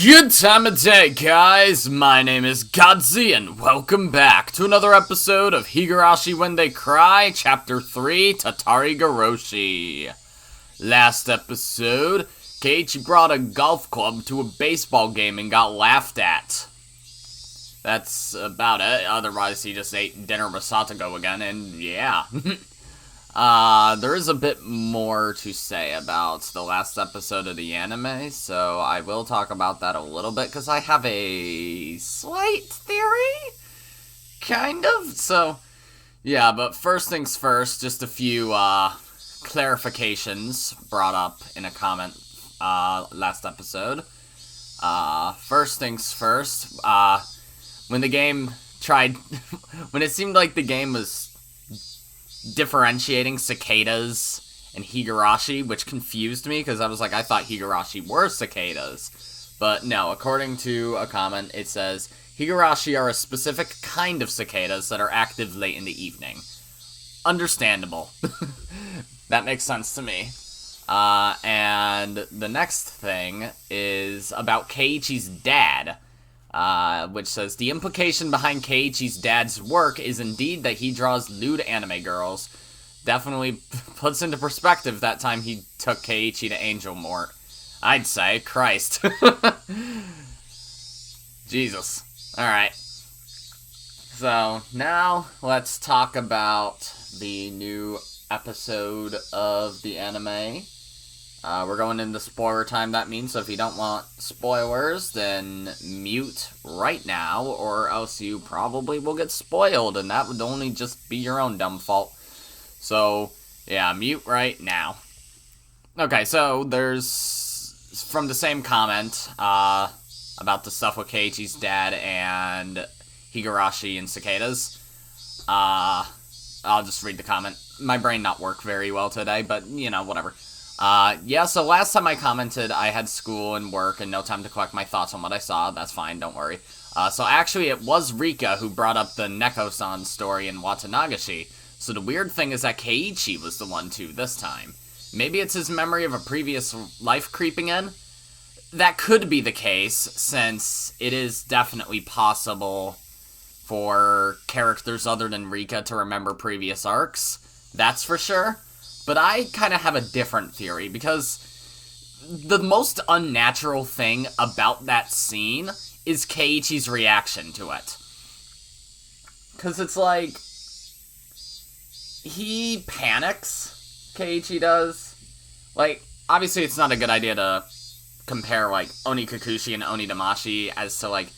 Good time of day, guys! My name is Godzi, and welcome back to another episode of Higurashi When They Cry, Ch.3 Tatarigoroshi. Last episode, Keiichi brought a golf club to a baseball game and got laughed at. That's about it, otherwise he just ate dinner with Satoko again, and yeah. There is a bit more to say about the last episode of the anime, so I will talk about that a little bit, because I have a slight theory? Kind of? So, yeah, but first things first, just a few, clarifications brought up in a comment, last episode. First things first, when the game tried, when it seemed like the game was differentiating cicadas and Higurashi, which confused me, because I was like, I thought Higurashi were cicadas. But no, according to a comment, it says, Higurashi are a specific kind of cicadas that are active late in the evening. Understandable. That makes sense to me. And the next thing is about Keiichi's dad. Which says, the implication behind Keiichi's dad's work is indeed that he draws lewd anime girls. Definitely puts into perspective that time he took Keiichi to Angel Mort. I'd say, Christ. Jesus. Alright. So, now let's talk about the new episode of the anime. We're going into spoiler time, that means, so if you don't want spoilers, then mute right now, or else you probably will get spoiled, and that would only just be your own dumb fault. So, yeah, mute right now. Okay, so there's, from the same comment, about the stuff with Keiichi's dad and Higurashi and cicadas. I'll just read the comment. My brain not work very well today, but, you know, whatever. Yeah, so last time I commented, I had school and work and no time to collect my thoughts on what I saw. That's fine, don't worry. So actually, it was Rika who brought up the Neko-san story in Watanagashi. So the weird thing is that Keiichi was the one, too, this time. Maybe it's his memory of a previous life creeping in? That could be the case, since it is definitely possible for characters other than Rika to remember previous arcs. That's for sure. But I kind of have a different theory, because the most unnatural thing about that scene is Keiichi's reaction to it. Because it's like, he panics, Keiichi does. Like, obviously it's not a good idea to compare, like, Onikakushi and Onidamashi as to, like,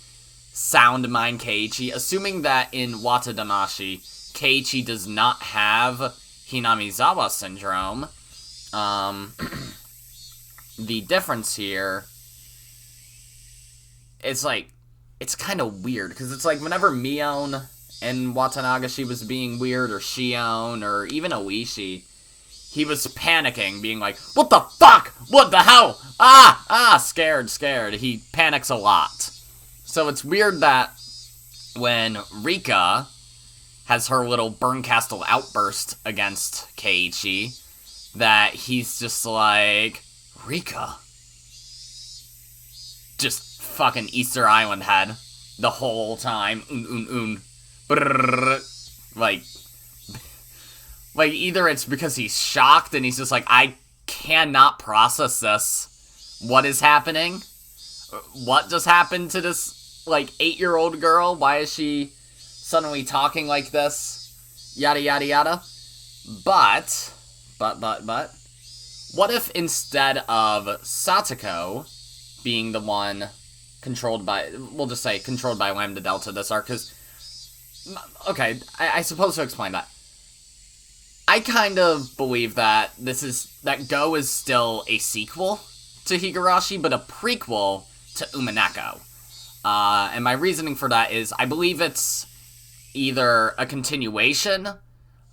sound mind Keiichi, assuming that in Watadamashi, Keiichi does not have Hinamizawa syndrome. The difference here, it's like, it's kind of weird, because it's like, whenever Mion and Watanagashi was being weird, or Shion, or even Oishi, he was panicking, being like, what the fuck? What the hell? Scared. He panics a lot. So it's weird that when Rika has her little Burncastle outburst against Keiichi, that he's just like, Rika? Just fucking Easter Island head the whole time. Like, either it's because he's shocked and he's just like, I cannot process this. What is happening? What just happened to this, like, 8-year-old girl? Why is she suddenly talking like this? Yada, yada, yada. But, what if instead of Satoko being the one controlled by, we'll just say controlled by Lambda Delta this arc, because, okay, I suppose to explain that. I kind of believe that that Go is still a sequel to Higurashi, but a prequel to Umineko. And my reasoning for that is, I believe it's either a continuation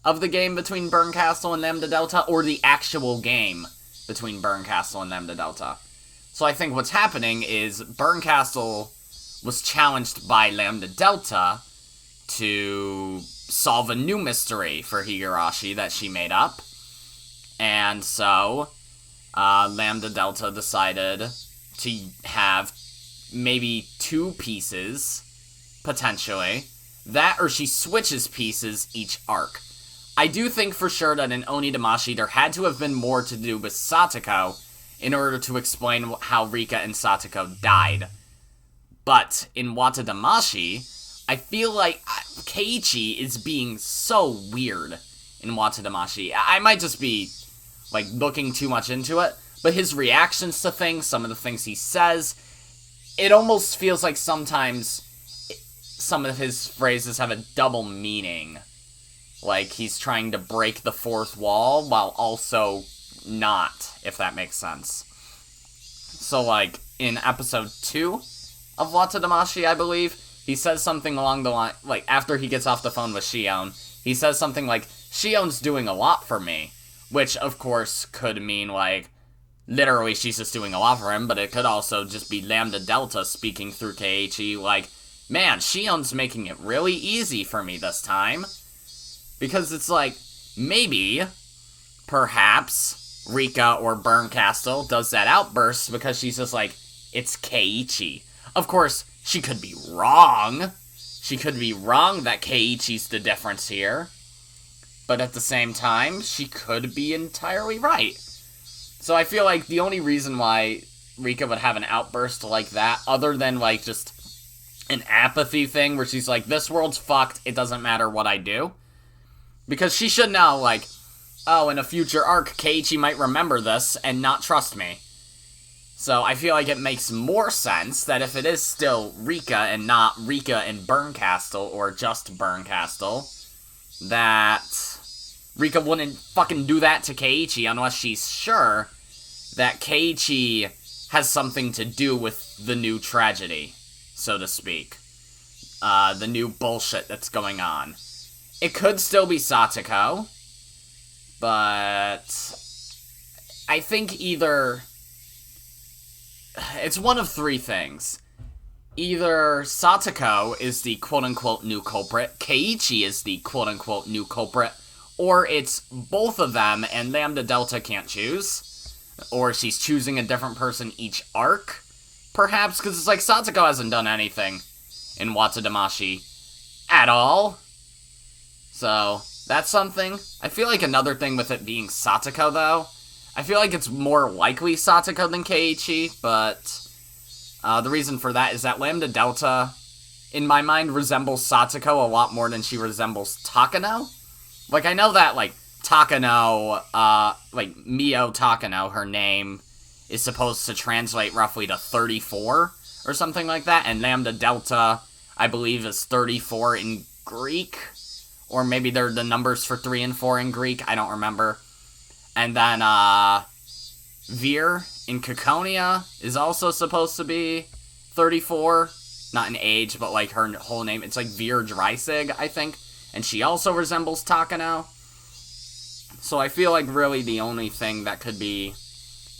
of the game between Burncastle and Lambda Delta, or the actual game between Burncastle and Lambda Delta. So I think what's happening is Burncastle was challenged by Lambda Delta to solve a new mystery for Higurashi that she made up. And so, Lambda Delta decided to have maybe 2 pieces, potentially. That, or she switches pieces each arc. I do think for sure that in Onidamashi there had to have been more to do with Satoko in order to explain how Rika and Satoko died. But in Watadamashi, I feel like Keiichi is being so weird in Watadamashi. I might just be, like, looking too much into it, but his reactions to things, some of the things he says, it almost feels like sometimes some of his phrases have a double meaning. Like, he's trying to break the fourth wall while also not, if that makes sense. So, like, in episode 2 of Watadamashi, I believe, he says something along the line, like, after he gets off the phone with Shion, he says something like, Shion's doing a lot for me, which, of course, could mean, like, literally she's just doing a lot for him, but it could also just be Lambda Delta speaking through Keiichi, like, man, Shion's making it really easy for me this time. Because it's like, maybe, perhaps, Rika or Burncastle does that outburst because she's just like, it's Keiichi. Of course, she could be wrong. She could be wrong that Keiichi's the difference here. But at the same time, she could be entirely right. So I feel like the only reason why Rika would have an outburst like that, other than, like, just an apathy thing where she's like, this world's fucked, it doesn't matter what I do. Because she should know, like, oh, in a future arc, Keiichi might remember this and not trust me. So I feel like it makes more sense that if it is still Rika and not Rika and Burncastle, or just Burncastle, that Rika wouldn't fucking do that to Keiichi unless she's sure that Keiichi has something to do with the new tragedy, so to speak. The new bullshit that's going on. It could still be Satoko, but I think either it's one of 3 things. Either Satoko is the quote-unquote new culprit, Keiichi is the quote-unquote new culprit, or it's both of them and Lambda Delta can't choose, or she's choosing a different person each arc, perhaps, because it's like Satoko hasn't done anything in Watadamashi at all. So, that's something. I feel like another thing with it being Satoko, though, I feel like it's more likely Satoko than Keiichi, but the reason for that is that Lambda Delta, in my mind, resembles Satoko a lot more than she resembles Takano. Like, I know that, like, Takano, like, Mio Takano, her name, is supposed to translate roughly to 34, or something like that, and Lambda Delta, I believe, is 34 in Greek. Or maybe they're the numbers for 3 and 4 in Greek, I don't remember. And then, Veer in Caconia is also supposed to be 34. Not in age, but like her whole name. It's like Veer Dreisig, I think. And she also resembles Takano. So I feel like really the only thing that could be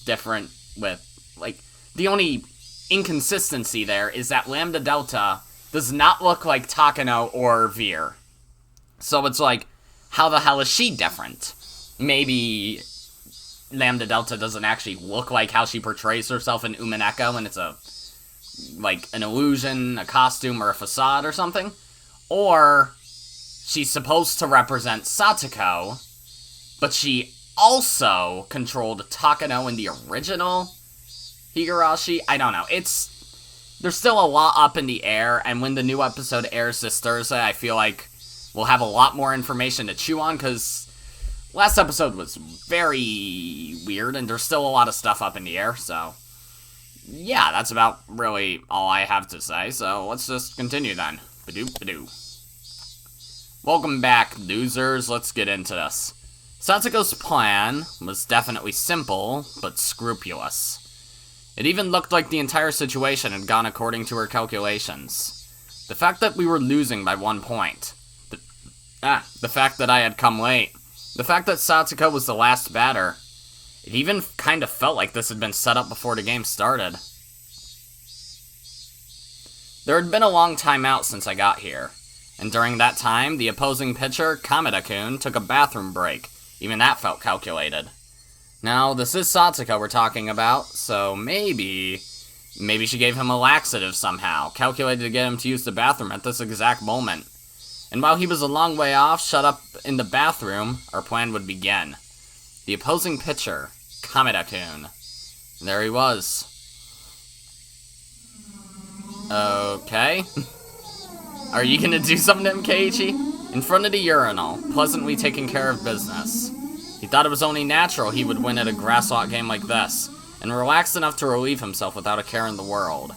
different with, like, the only inconsistency there is that Lambda Delta does not look like Takano or Veer. So it's like, how the hell is she different? Maybe Lambda Delta doesn't actually look like how she portrays herself in Umineko, and it's like an illusion, a costume, or a facade or something. Or she's supposed to represent Satoko, but she also controlled Takano in the original Higurashi. I don't know. There's still a lot up in the air, and when the new episode airs this Thursday, I feel like we'll have a lot more information to chew on, because last episode was very weird, and there's still a lot of stuff up in the air, so yeah, that's about really all I have to say, so let's just continue then. Ba-doo. Welcome back, losers. Let's get into this. Satoko's plan was definitely simple, but scrupulous. It even looked like the entire situation had gone according to her calculations. The fact that we were losing by 1 point. The fact that I had come late. The fact that Satoko was the last batter. It even kind of felt like this had been set up before the game started. There had been a long time out since I got here, and during that time, the opposing pitcher, Kameda-kun, took a bathroom break. Even that felt calculated. Now, this is Satoko we're talking about, so maybe Maybe she gave him a laxative somehow, calculated to get him to use the bathroom at this exact moment. And while he was a long way off, shut up in the bathroom, our plan would begin. The opposing pitcher, Kameda-kun. There he was. Okay. Are you gonna do something to him, Keiichi? In front of the urinal, pleasantly taking care of business. He thought it was only natural he would win at a grasswalk game like this, and relaxed enough to relieve himself without a care in the world.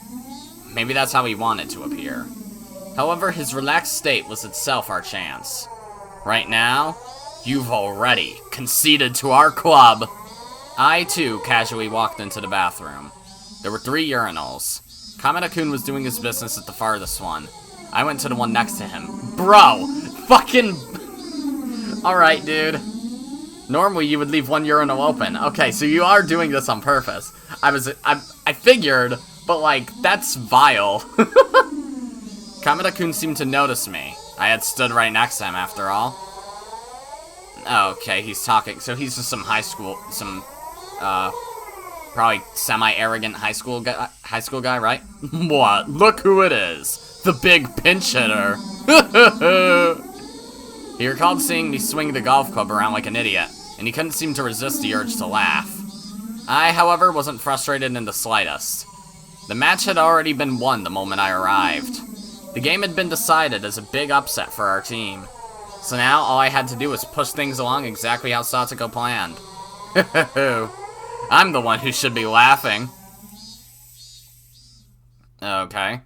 Maybe that's how he wanted to appear. However, his relaxed state was itself our chance. Right now, you've already conceded to our club. I, too, casually walked into the bathroom. There were 3 urinals. Kameda-kun was doing his business at the farthest one. I went to the one next to him. Bro! Fucking... Alright, dude. Normally, you would leave one urinal open. Okay, so you are doing this on purpose. I figured, but, like, that's vile. Kameda-kun seemed to notice me. I had stood right next to him, after all. Okay, he's talking. So he's just some probably semi-arrogant high school guy, right? What? Look who it is. The big pinch hitter. He recalled seeing me swing the golf club around like an idiot, and he couldn't seem to resist the urge to laugh. I, however, wasn't frustrated in the slightest. The match had already been won the moment I arrived. The game had been decided as a big upset for our team. So now, all I had to do was push things along exactly how Satoko planned. I'm the one who should be laughing. Okay.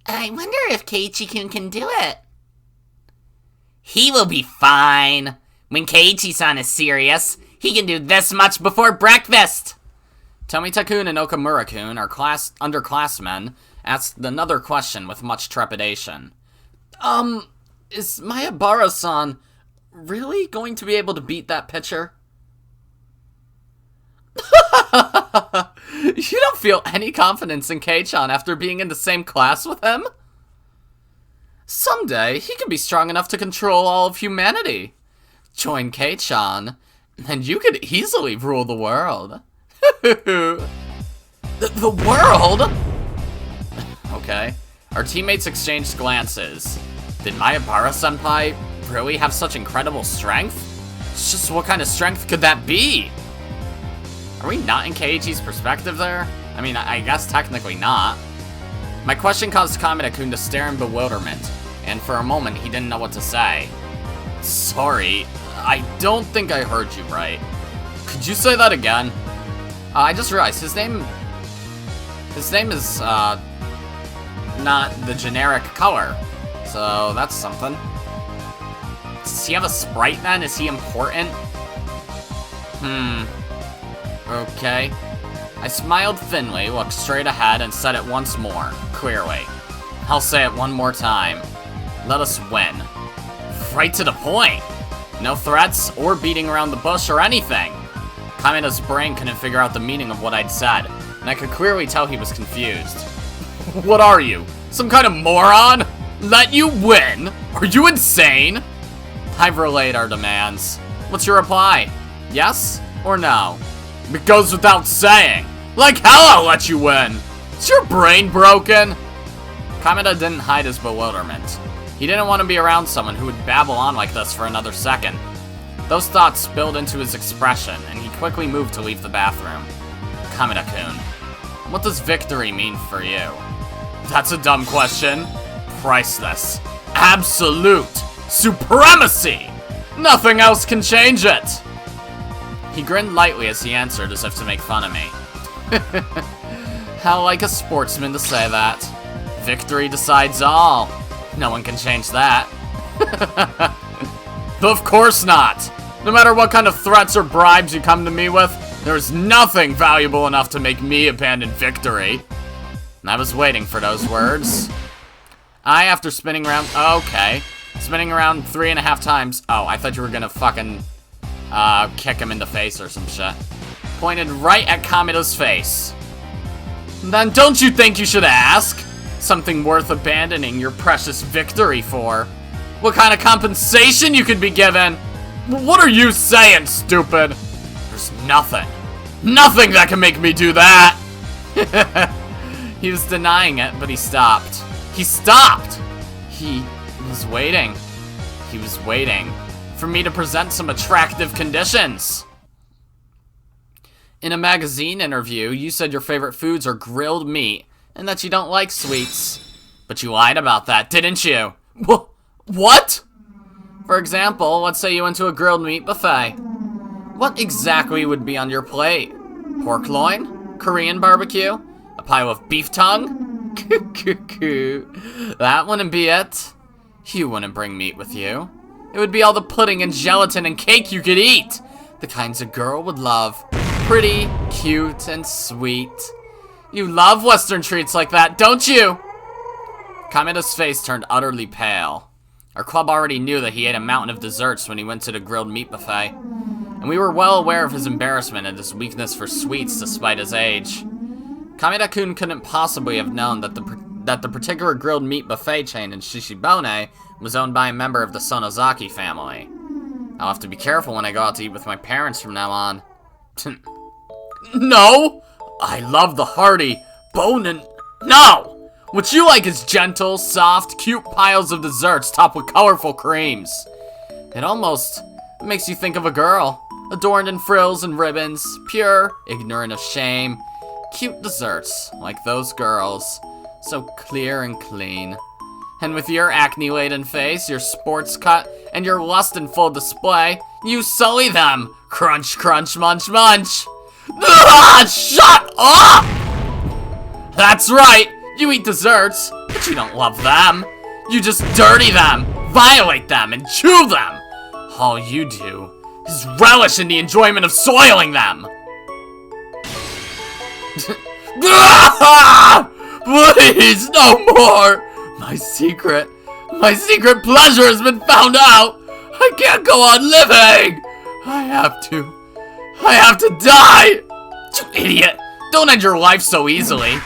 I wonder if Keiichi-kun can do it. He will be fine. When Keiichi-san is serious, he can do this much before breakfast. Tomita-kun and Okamura-kun, our underclassmen, asked another question with much trepidation. Is Mayabara-san really going to be able to beat that pitcher? You don't feel any confidence in Kei-chan after being in the same class with him? Someday, he can be strong enough to control all of humanity. Join Kei-chan, and you could easily rule the world. The world? Okay. Our teammates exchanged glances. Did Mayabara-senpai really have such incredible strength? It's just what kind of strength could that be? Are we not in Keiichi's perspective there? I mean, I guess technically not. My question caused Kameda-kun to stare in bewilderment, and for a moment he didn't know what to say. Sorry, I don't think I heard you right. Could you say that again? I just realized his name is, not the generic color. So, that's something. Does he have a sprite then? Is he important? Okay. I smiled thinly, looked straight ahead, and said it once more, clearly. I'll say it one more time. Let us win. Right to the point. No threats, or beating around the bush, or anything. Kameda's brain couldn't figure out the meaning of what I'd said, and I could clearly tell he was confused. What are you? Some kind of moron? Let you win? Are you insane? I've relayed our demands. What's your reply? Yes or no? It goes without saying. Like hell I'll let you win. Is your brain broken? Kameda didn't hide his bewilderment. He didn't want to be around someone who would babble on like this for another second. Those thoughts spilled into his expression, and he quickly moved to leave the bathroom. Kameda-kun, what does victory mean for you? That's a dumb question. Priceless. Absolute. Supremacy! Nothing else can change it! He grinned lightly as he answered as if to make fun of me. How like a sportsman to say that. Victory decides all. No one can change that. Of course not! No matter what kind of threats or bribes you come to me with, there's nothing valuable enough to make me abandon victory. I was waiting for those words. After spinning around... Okay. Spinning around 3.5 times... Oh, I thought you were gonna fucking... kick him in the face or some shit. Pointed right at Kameda's face. Then don't you think you should ask? Something worth abandoning your precious victory for. What kind of compensation you could be given? What are you saying, stupid? There's nothing. Nothing that can make me do that. He was denying it, but he stopped. He stopped! He was waiting. He was waiting for me to present some attractive conditions. In a magazine interview, you said your favorite foods are grilled meat and that you don't like sweets. But you lied about that, didn't you? What? For example, let's say you went to a grilled meat buffet. What exactly would be on your plate? Pork loin? Korean barbecue? A pile of beef tongue? That wouldn't be it. You wouldn't bring meat with you. It would be all the pudding and gelatin and cake you could eat. The kinds a girl would love. Pretty, cute, and sweet. You love Western treats like that, don't you? Kameda's face turned utterly pale. Our club already knew that he ate a mountain of desserts when he went to the grilled meat buffet, and we were well aware of his embarrassment and his weakness for sweets despite his age. Kameda-kun couldn't possibly have known that the particular grilled meat buffet chain in Shishibone was owned by a member of the Sonozaki family. I'll have to be careful when I go out to eat with my parents from now on. No! I love the hearty, bone. No! What you like is gentle, soft, cute piles of desserts topped with colorful creams. It almost makes you think of a girl, adorned in frills and ribbons, pure, ignorant of shame. Cute desserts, like those girls, so clear and clean. And with your acne-laden face, your sports cut, and your lust in full display, you sully them. Crunch, crunch, munch, munch. Ah, shut up! That's right. You eat desserts, but you don't love them. You just dirty them, violate them, and chew them. All you do is relish in the enjoyment of soiling them. Please, no more. My secret pleasure has been found out. I can't go on living. I have to die. You idiot. Don't end your life so easily.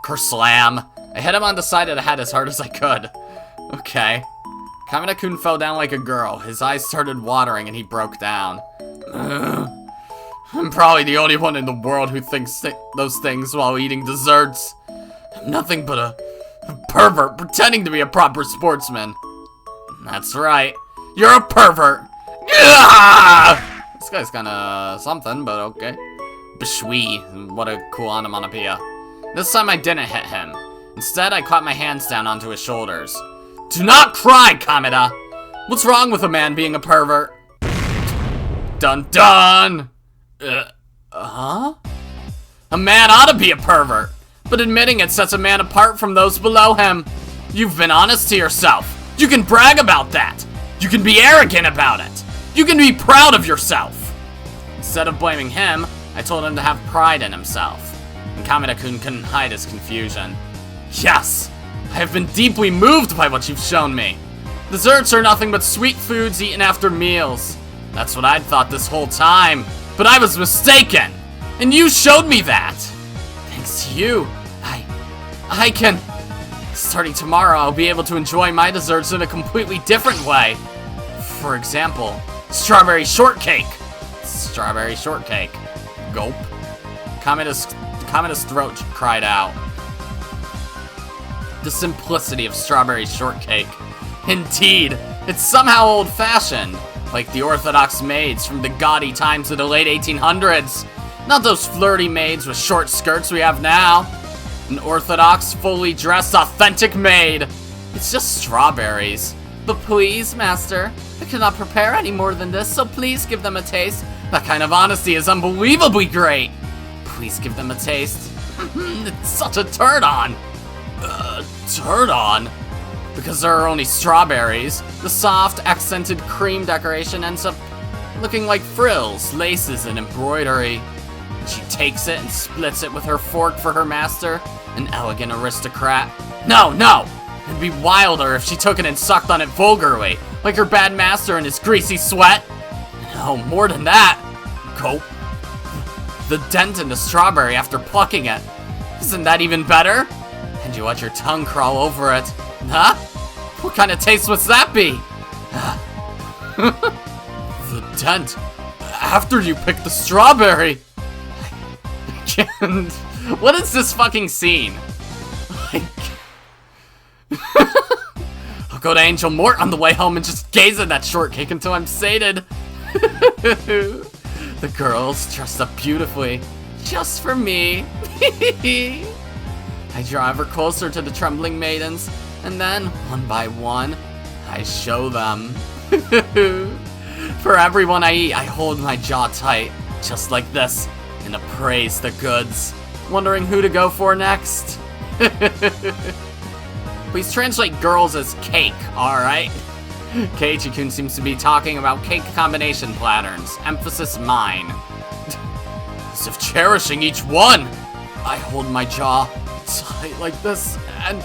Kerslam. I hit him on the side of the head as hard as I could. Okay. Kameda-kun fell down like a girl. His eyes started watering and he broke down. I'm probably the only one in the world who thinks those things while eating desserts. I'm nothing but a pervert pretending to be a proper sportsman. That's right. You're a pervert. This guy's kinda something, but okay. Bshui. What a cool onomatopoeia. This time I didn't hit him. Instead, I clapped my hands down onto his shoulders. Do not cry, Kameda! What's wrong with a man being a pervert? Dun dun! A man ought to be a pervert, but admitting it sets a man apart from those below him. You've been honest to yourself. You can brag about that. You can be arrogant about it. You can be proud of yourself. Instead of blaming him, I told him to have pride in himself. And Kameda-kun couldn't hide his confusion. Yes, I have been deeply moved by what you've shown me. Desserts are nothing but sweet foods eaten after meals. That's what I'd thought this whole time, but I was mistaken. And you showed me that. Thanks to you, I can... Starting tomorrow, I'll be able to enjoy my desserts in a completely different way. For example, strawberry shortcake. Strawberry shortcake. Gulp. Kameda's throat cried out. The simplicity of strawberry shortcake. Indeed, it's somehow old-fashioned, like the orthodox maids from the gaudy times of the late 1800s. Not those flirty maids with short skirts we have now. An orthodox, fully dressed, authentic maid. It's just strawberries. But please, master, I cannot prepare any more than this, so please give them a taste. That kind of honesty is unbelievably great. Please give them a taste. It's such a turn-on. Turn-on? Because there are only strawberries, the soft, accented cream decoration ends up looking like frills, laces, and embroidery. She takes it and splits it with her fork for her master, an elegant aristocrat. No! It'd be wilder if she took it and sucked on it vulgarly, like her bad master in his greasy sweat. No, more than that. Gulp. The dent in the strawberry after plucking it. Isn't that even better? And you let your tongue crawl over it. Huh? What kind of taste would that be? The dent. After you pick the strawberry. What is this fucking scene? Like... I'll go to Angel Mort on the way home and just gaze at that shortcake until I'm sated. The girls dressed up beautifully, just for me. I draw ever closer to the trembling maidens, and then, one by one, I show them. For everyone I eat, I hold my jaw tight, just like this, and appraise the goods, wondering who to go for next. Please translate girls as cake, alright? Keiichi-kun seems to be talking about cake combination patterns, emphasis mine. As if cherishing each one! I hold my jaw tight like this, and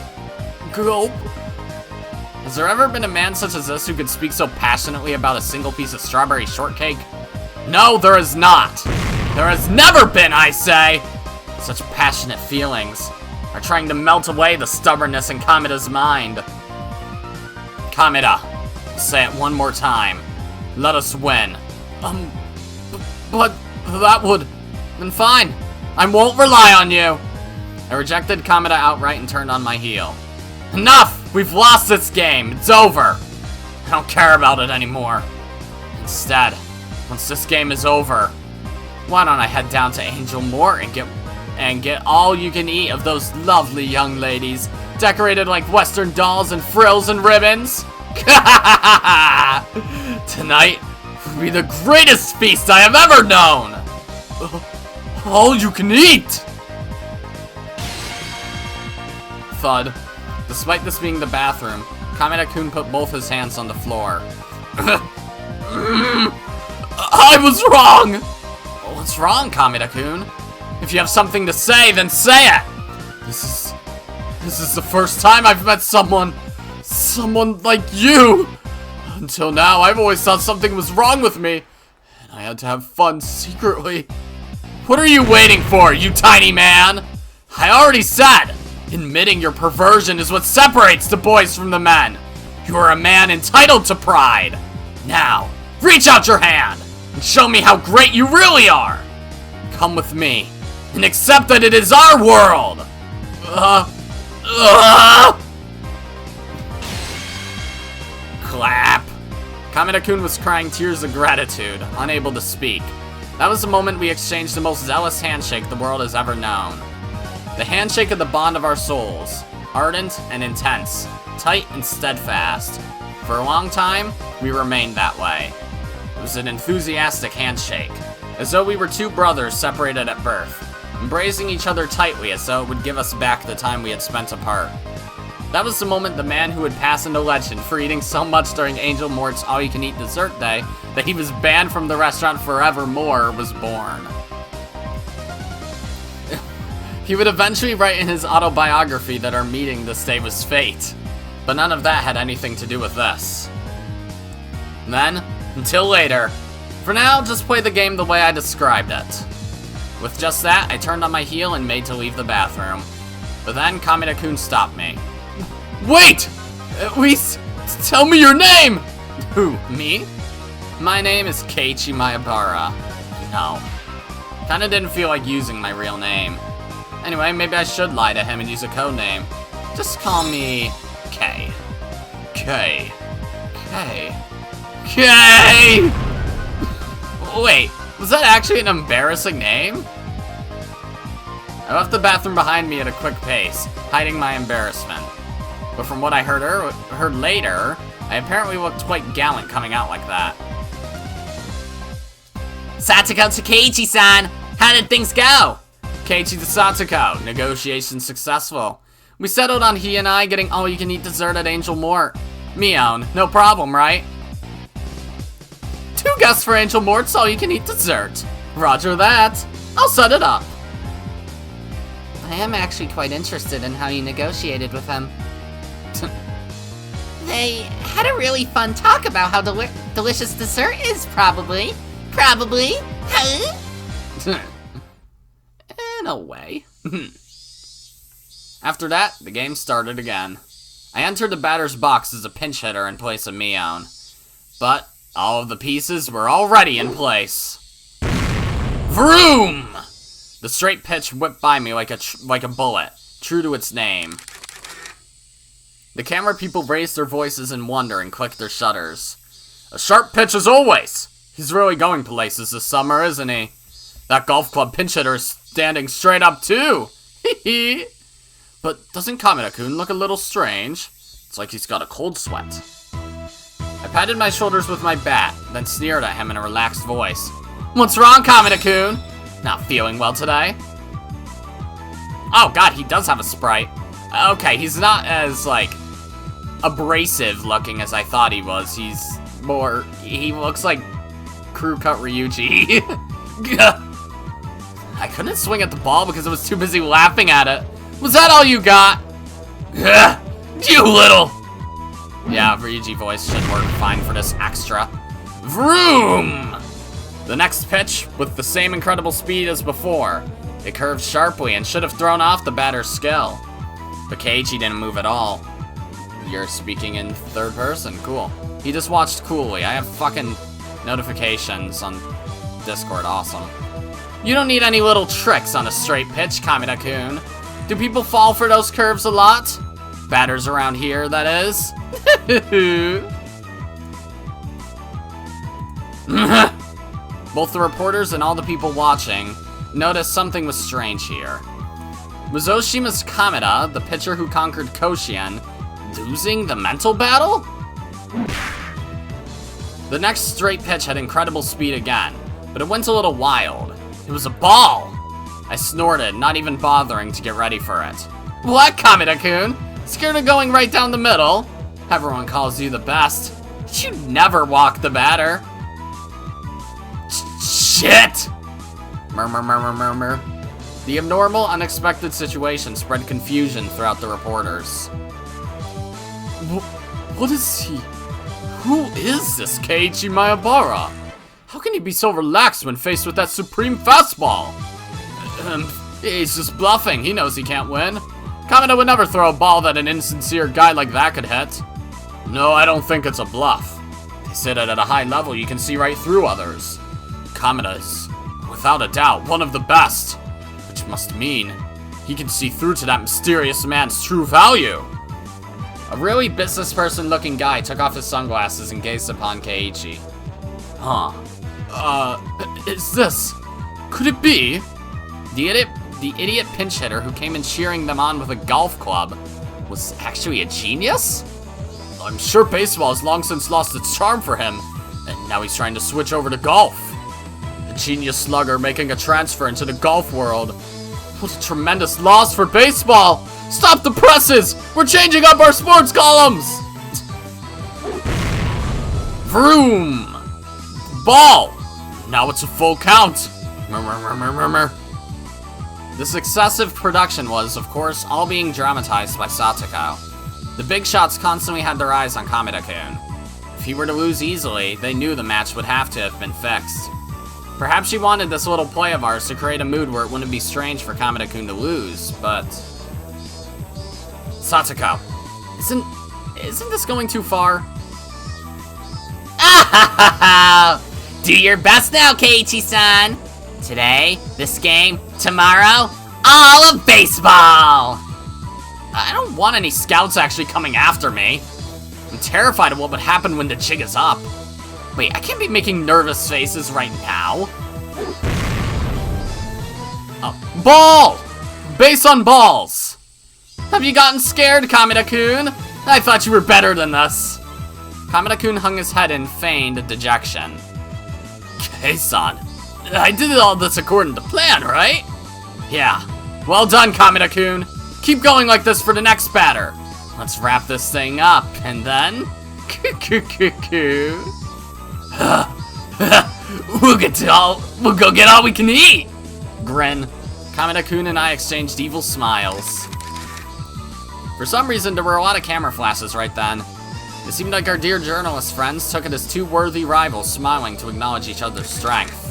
gulp. Has there ever been a man such as this who could speak so passionately about a single piece of strawberry shortcake? No, there is not! There has never been, I say! Such passionate feelings are trying to melt away the stubbornness in Kameda's mind. Kameda, say it one more time. Let us win. But that would... Then fine. I won't rely on you. I rejected Kameda outright and turned on my heel. Enough! We've lost this game. It's over. I don't care about it anymore. Instead, once this game is over, why don't I head down to Angel Mort and get all you can eat of those lovely young ladies, decorated like Western dolls and frills and ribbons? Tonight will be the greatest feast I have ever known! All you can eat! Thud. Despite this being the bathroom, Kameda-kun put both his hands on the floor. I was wrong! What's wrong, Kameda-kun? If you have something to say, then say it! This is the first time I've met someone like you! Until now, I've always thought something was wrong with me, and I had to have fun secretly. What are you waiting for, you tiny man? I already said, admitting your perversion is what separates the boys from the men. You are a man entitled to pride. Now, reach out your hand and show me how great you really are. Come with me and accept that it is our world. Clap. Kameda-kun was crying tears of gratitude, unable to speak. That was the moment we exchanged the most zealous handshake the world has ever known. The handshake of the bond of our souls, ardent and intense, tight and steadfast. For a long time, we remained that way. It was an enthusiastic handshake, as though we were two brothers separated at birth, embracing each other tightly as though it would give us back the time we had spent apart. That was the moment the man who would pass into legend for eating so much during Angel Mort's all-you-can-eat dessert day that he was banned from the restaurant forevermore was born. He would eventually write in his autobiography that our meeting this day was fate, but none of that had anything to do with this. Then, until later, for now, just play the game the way I described it. With just that, I turned on my heel and made to leave the bathroom. But then Kameda-kun stopped me. Wait! At least, tell me your name! Who, me? My name is Keiichi Maebara. No. Kinda didn't feel like using my real name. Anyway, maybe I should lie to him and use a code name. Just call me... K. K. K. K! Wait, was that actually an embarrassing name? I left the bathroom behind me at a quick pace, hiding my embarrassment. But from what I heard later, I apparently looked quite gallant coming out like that. Satoko to Keiichi-san! How did things go? Keiichi to Satoko. Negotiations successful. We settled on he and I getting all-you-can-eat dessert at Angel Mort. Mion, no problem, right? 2 guests for Angel Mort's all-you-can-eat dessert. Roger that. I'll set it up. I am actually quite interested in how you negotiated with him. They had a really fun talk about how delicious dessert is, probably. Probably. Huh? In a way. After that, the game started again. I entered the batter's box as a pinch hitter in place of Mion. But all of the pieces were already in place. Vroom! The straight pitch whipped by me like a bullet, true to its name. The camera people raised their voices in wonder and clicked their shutters. A sharp pitch as always! He's really going places this summer, isn't he? That golf club pinch hitter is standing straight up too! Hee. But doesn't Kameda-kun look a little strange? It's like he's got a cold sweat. I patted my shoulders with my bat, then sneered at him in a relaxed voice. What's wrong, Kameda-kun? Not feeling well today? Oh god, he does have a sprite. Okay, he's not as, like, abrasive looking as I thought he was. He's more... he looks like crew cut Ryuji. I couldn't swing at the ball because I was too busy laughing at it. Was that all you got? You little... Yeah, Ryuji voice should work fine for this extra. Vroom! The next pitch, with the same incredible speed as before. It curved sharply and should have thrown off the batter's skill. But Keiichi didn't move at all. You're speaking in third person, cool. He just watched coolly. I have fucking notifications on Discord, awesome. You don't need any little tricks on a straight pitch, Kameda-kun. Do people fall for those curves a lot? Batters around here, that is. Both the reporters and all the people watching noticed something was strange here. Was Oshima's Kameda, the pitcher who conquered Koshien, losing the mental battle? The next straight pitch had incredible speed again, but it went a little wild. It was a ball! I snorted, not even bothering to get ready for it. What, Kameda-kun? Scared of going right down the middle? Everyone calls you the best. You never walk the batter. Shit! Murmur, murmur, murmur. The abnormal, unexpected situation spread confusion throughout the reporters. What is he? Who is this Keiichi Maebara? How can he be so relaxed when faced with that supreme fastball? He's just bluffing. He knows he can't win. Kameda would never throw a ball that an insincere guy like that could hit. No, I don't think it's a bluff. They say that at a high level you can see right through others. Kameda is, without a doubt, one of the best. Which must mean he can see through to that mysterious man's true value. A really business person looking guy took off his sunglasses and gazed upon Keiichi. Huh. Is this... could it be? The idiot pinch hitter who came in cheering them on with a golf club was actually a genius? I'm sure baseball has long since lost its charm for him, and now he's trying to switch over to golf. A genius slugger making a transfer into the golf world. What a tremendous loss for baseball! Stop the presses! We're changing up our sports columns! Vroom! Ball! Now it's a full count. Murmur, murmur, murmur. This excessive production was, of course, all being dramatized by Satoko. The big shots constantly had their eyes on Kameda-kun. If he were to lose easily, they knew the match would have to have been fixed. Perhaps she wanted this little play of ours to create a mood where it wouldn't be strange for Kameda-kun to lose, but... Satoko, isn't this going too far? Do your best now, Keiichi-san. Today, this game, tomorrow, all of baseball! I don't want any scouts actually coming after me. I'm terrified of what would happen when the jig is up. Wait, I can't be making nervous faces right now. Oh, ball! Base on balls! Have you gotten scared, Kameda-kun? I thought you were better than this. Kameda-kun hung his head in feigned dejection. Kei-san, I did all this according to plan, right? Yeah. Well done, Kameda-kun. Keep going like this for the next batter. Let's wrap this thing up, and then... We'll go get all we can eat! Grin. Kameda-kun and I exchanged evil smiles. For some reason, there were a lot of camera flashes right then. It seemed like our dear journalist friends took it as two worthy rivals smiling to acknowledge each other's strength.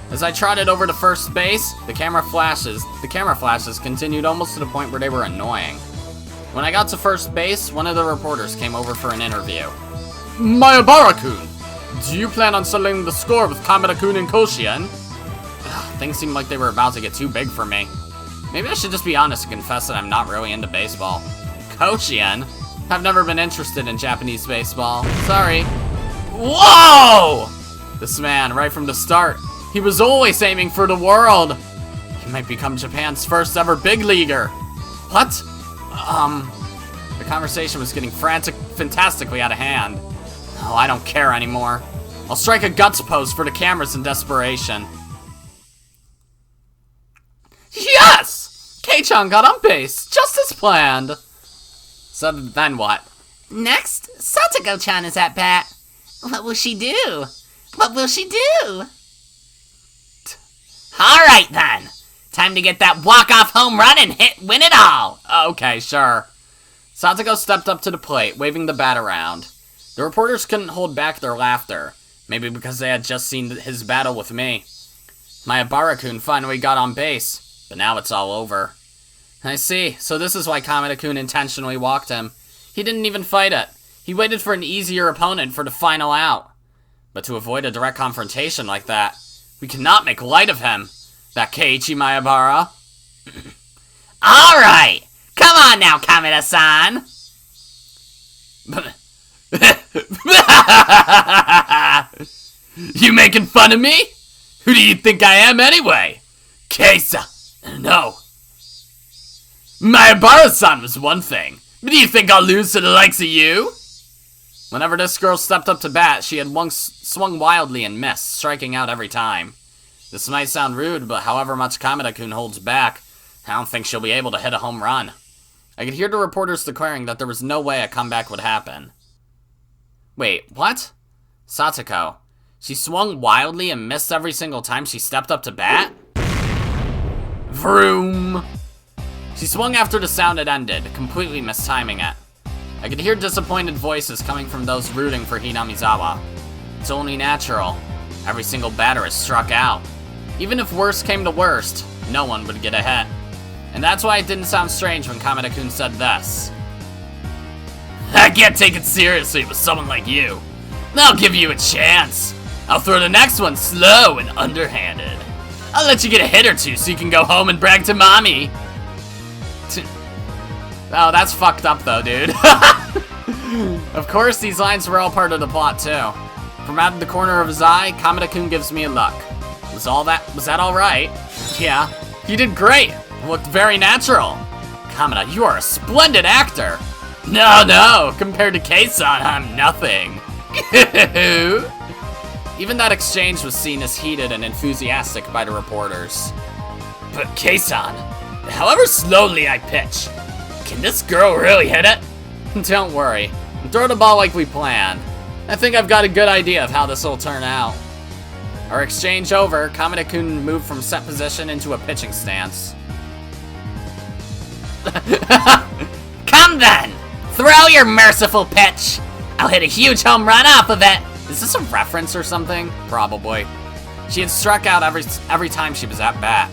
As I trotted over to first base, the camera flashes continued almost to the point where they were annoying. When I got to first base, one of the reporters came over for an interview. Maebara-kun, do you plan on settling the score with Kameda-kun and Koshien? Things seemed like they were about to get too big for me. Maybe I should just be honest and confess that I'm not really into baseball. Koshien? I've never been interested in Japanese baseball. Sorry. Whoa! This man, right from the start, he was always aiming for the world. He might become Japan's first ever big leaguer. What? The conversation was getting fantastically out of hand. Oh, I don't care anymore. I'll strike a guts pose for the cameras in desperation. Yes! Kei-chan got on base, just as planned. So then what? Next, Satoko-chan is at bat. What will she do? What will she do? Alright then. Time to get that walk-off home run and win it all. Okay, sure. Satoko stepped up to the plate, waving the bat around. The reporters couldn't hold back their laughter. Maybe because they had just seen his battle with me. Mayabara-kun finally got on base, but now it's all over. I see, so this is why Kameda-kun intentionally walked him. He didn't even fight it. He waited for an easier opponent for the final out. But to avoid a direct confrontation like that, we cannot make light of him. That Keiichi Mayabara. Alright! Come on now, Kameda-san! You making fun of me? Who do you think I am anyway? Keisa. No. Mayabara-san was one thing, but do you think I'll lose to the likes of you? Whenever this girl stepped up to bat, she had swung wildly and missed, striking out every time. This might sound rude, but however much Kameda-kun holds back, I don't think she'll be able to hit a home run. I could hear the reporters declaring that there was no way a comeback would happen. Wait, what? Satoko. She swung wildly and missed every single time she stepped up to bat? Vroom! She swung after the sound had ended, completely mistiming it. I could hear disappointed voices coming from those rooting for Hinamizawa. It's only natural. Every single batter is struck out. Even if worst came to worst, no one would get a hit. And that's why it didn't sound strange when Kameda-kun said this. I can't take it seriously with someone like you. I'll give you a chance. I'll throw the next one slow and underhanded. I'll let you get a hit or two so you can go home and brag to mommy. Oh, that's fucked up though, dude. Of course, these lines were all part of the plot too. From out of the corner of his eye, Kameda-kun gives me a look. Was that alright? Yeah, you did great. Looked very natural. Kameda, you are a splendid actor. No, compared to Kei-san, I'm nothing. Even that exchange was seen as heated and enthusiastic by the reporters. But Kei-san, however slowly I pitch, can this girl really hit it? Don't worry, throw the ball like we planned. I think I've got a good idea of how this will turn out. Our exchange over, Kameda-kun moved from set position into a pitching stance. Come then! Throw your merciful pitch! I'll hit a huge home run off of it! Is this a reference or something? Probably. She had struck out every time she was at bat.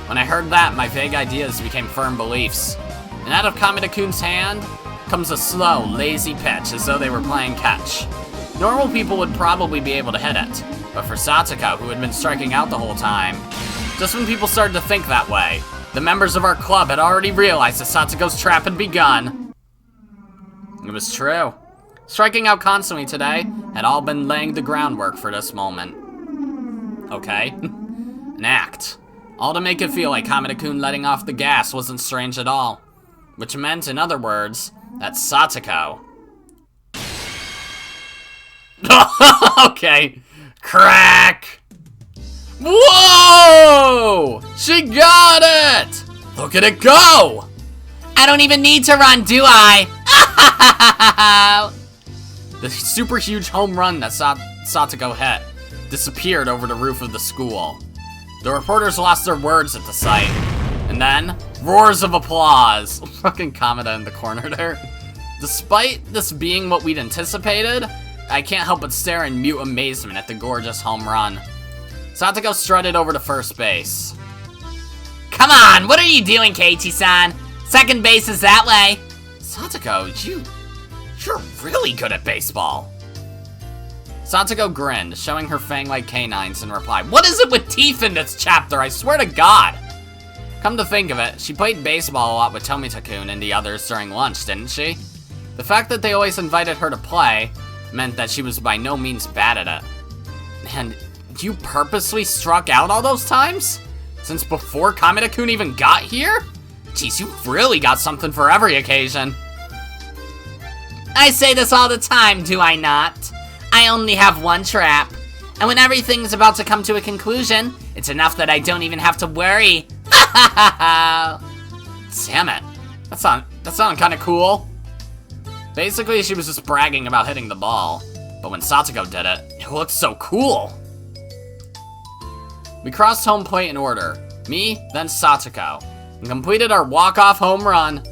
When I heard that, my vague ideas became firm beliefs. And out of Kameda-kun's hand comes a slow, lazy pitch as though they were playing catch. Normal people would probably be able to hit it, but for Satoko, who had been striking out the whole time, just when people started to think that way, the members of our club had already realized that Satoko's trap had begun. It was true. Striking out constantly today had all been laying the groundwork for this moment. Okay. An act. All to make it feel like Kameda-kun letting off the gas wasn't strange at all. Which meant, in other words, that Satoko... Okay. Crack! Whoa! She got it! Look at it go! I don't even need to run, do I? The super huge home run that Satoko hit disappeared over the roof of the school. The reporters lost their words at the sight. And then, roars of applause. Fucking Kameda in the corner there. Despite this being what we'd anticipated, I can't help but stare in mute amazement at the gorgeous home run. Satoko strutted over to first base. Come on, what are you doing, Keiichi-san? Second base is that way. Satoko, you're really good at baseball. Satoko grinned, showing her fang-like canines in reply. What is it with teeth in this chapter? I swear to God! Come to think of it, she played baseball a lot with Tomita-kun and the others during lunch, didn't she? The fact that they always invited her to play meant that she was by no means bad at it. And you purposely struck out all those times? Since before Kameda-kun even got here? Jeez, you've really got something for every occasion. I say this all the time, do I not? I only have one trap. And when everything's about to come to a conclusion, it's enough that I don't even have to worry. Damn it. That sounded kind of cool. Basically, she was just bragging about hitting the ball. But when Satoko did it, it looked so cool. We crossed home plate in order. Me, then Satoko. And completed our walk-off home run.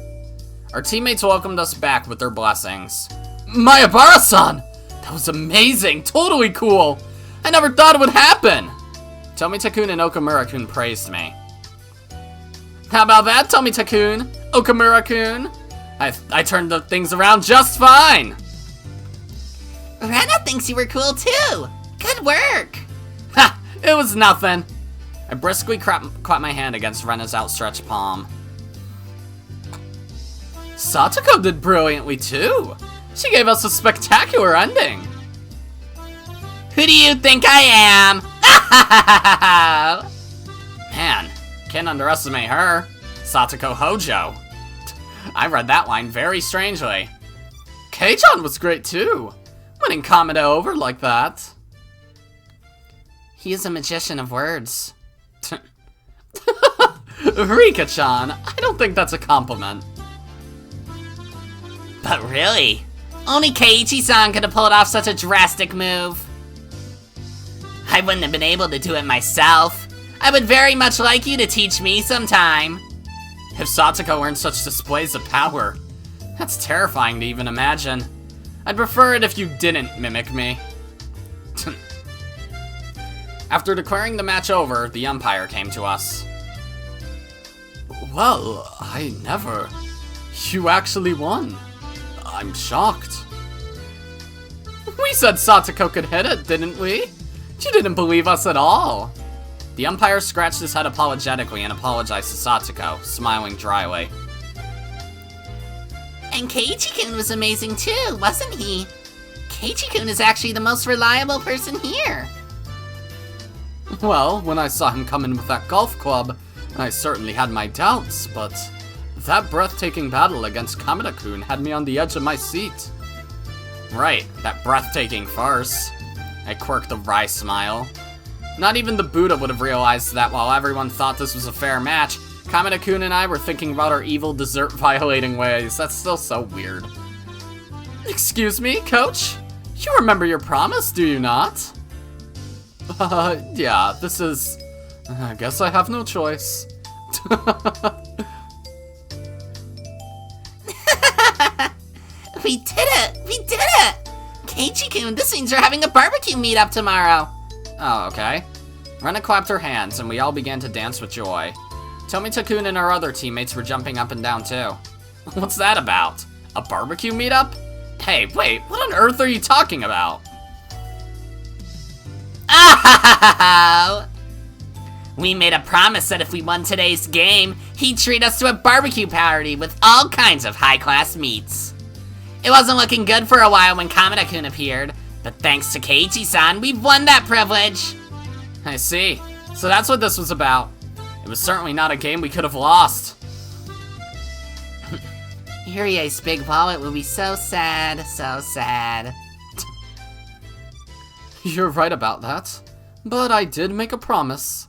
Our teammates welcomed us back with their blessings. Mayabara-san! That was amazing! Totally cool! I never thought it would happen! Tomita-kun and Okamura-kun praised me. How about that, Tomita-kun? Okamura-kun? I turned the things around just fine! Rena thinks you were cool too! Good work! Ha! It was nothing! I briskly caught my hand against Rena's outstretched palm. Satoko did brilliantly too! She gave us a spectacular ending! Who do you think I am? Man, can't underestimate her. Satoko Hojo. I read that line very strangely. Keiichi was great too, winning Kameda over like that. He is a magician of words. Rika-chan, I don't think that's a compliment. But really, only Keiichi-san could have pulled off such a drastic move. I wouldn't have been able to do it myself. I would very much like you to teach me sometime. If Satoko earned such displays of power, that's terrifying to even imagine. I'd prefer it if you didn't mimic me. After declaring the match over, the umpire came to us. Well, I never. You actually won. I'm shocked. We said Satoko could hit it, didn't we? You didn't believe us at all. The umpire scratched his head apologetically and apologized to Satoko, smiling dryly. And Keiichi-kun was amazing too, wasn't he? Keiichi-kun is actually the most reliable person here. Well, when I saw him come in with that golf club, I certainly had my doubts, but that breathtaking battle against Kameda-kun had me on the edge of my seat. Right, that breathtaking farce. I quirked a wry smile. Not even the Buddha would have realized that while everyone thought this was a fair match, Kameda-kun and I were thinking about our evil dessert-violating ways. That's still so weird. Excuse me, coach? You remember your promise, do you not? Yeah, this is... I guess I have no choice. We did it! We did it! Keiichi-kun, this means we're having a barbecue meetup tomorrow. Oh, okay. Rena clapped her hands, and we all began to dance with joy. Tomita-kun and our other teammates were jumping up and down, too. What's that about? A barbecue meetup? Hey, wait, what on earth are you talking about? Oh! We made a promise that if we won today's game, he'd treat us to a barbecue party with all kinds of high-class meats. It wasn't looking good for a while when Kameda-kun appeared, but thanks to Keiichi-san, we've won that privilege. I see. So that's what this was about. It was certainly not a game we could have lost. Irie's big wallet will be so sad, so sad. You're right about that, but I did make a promise.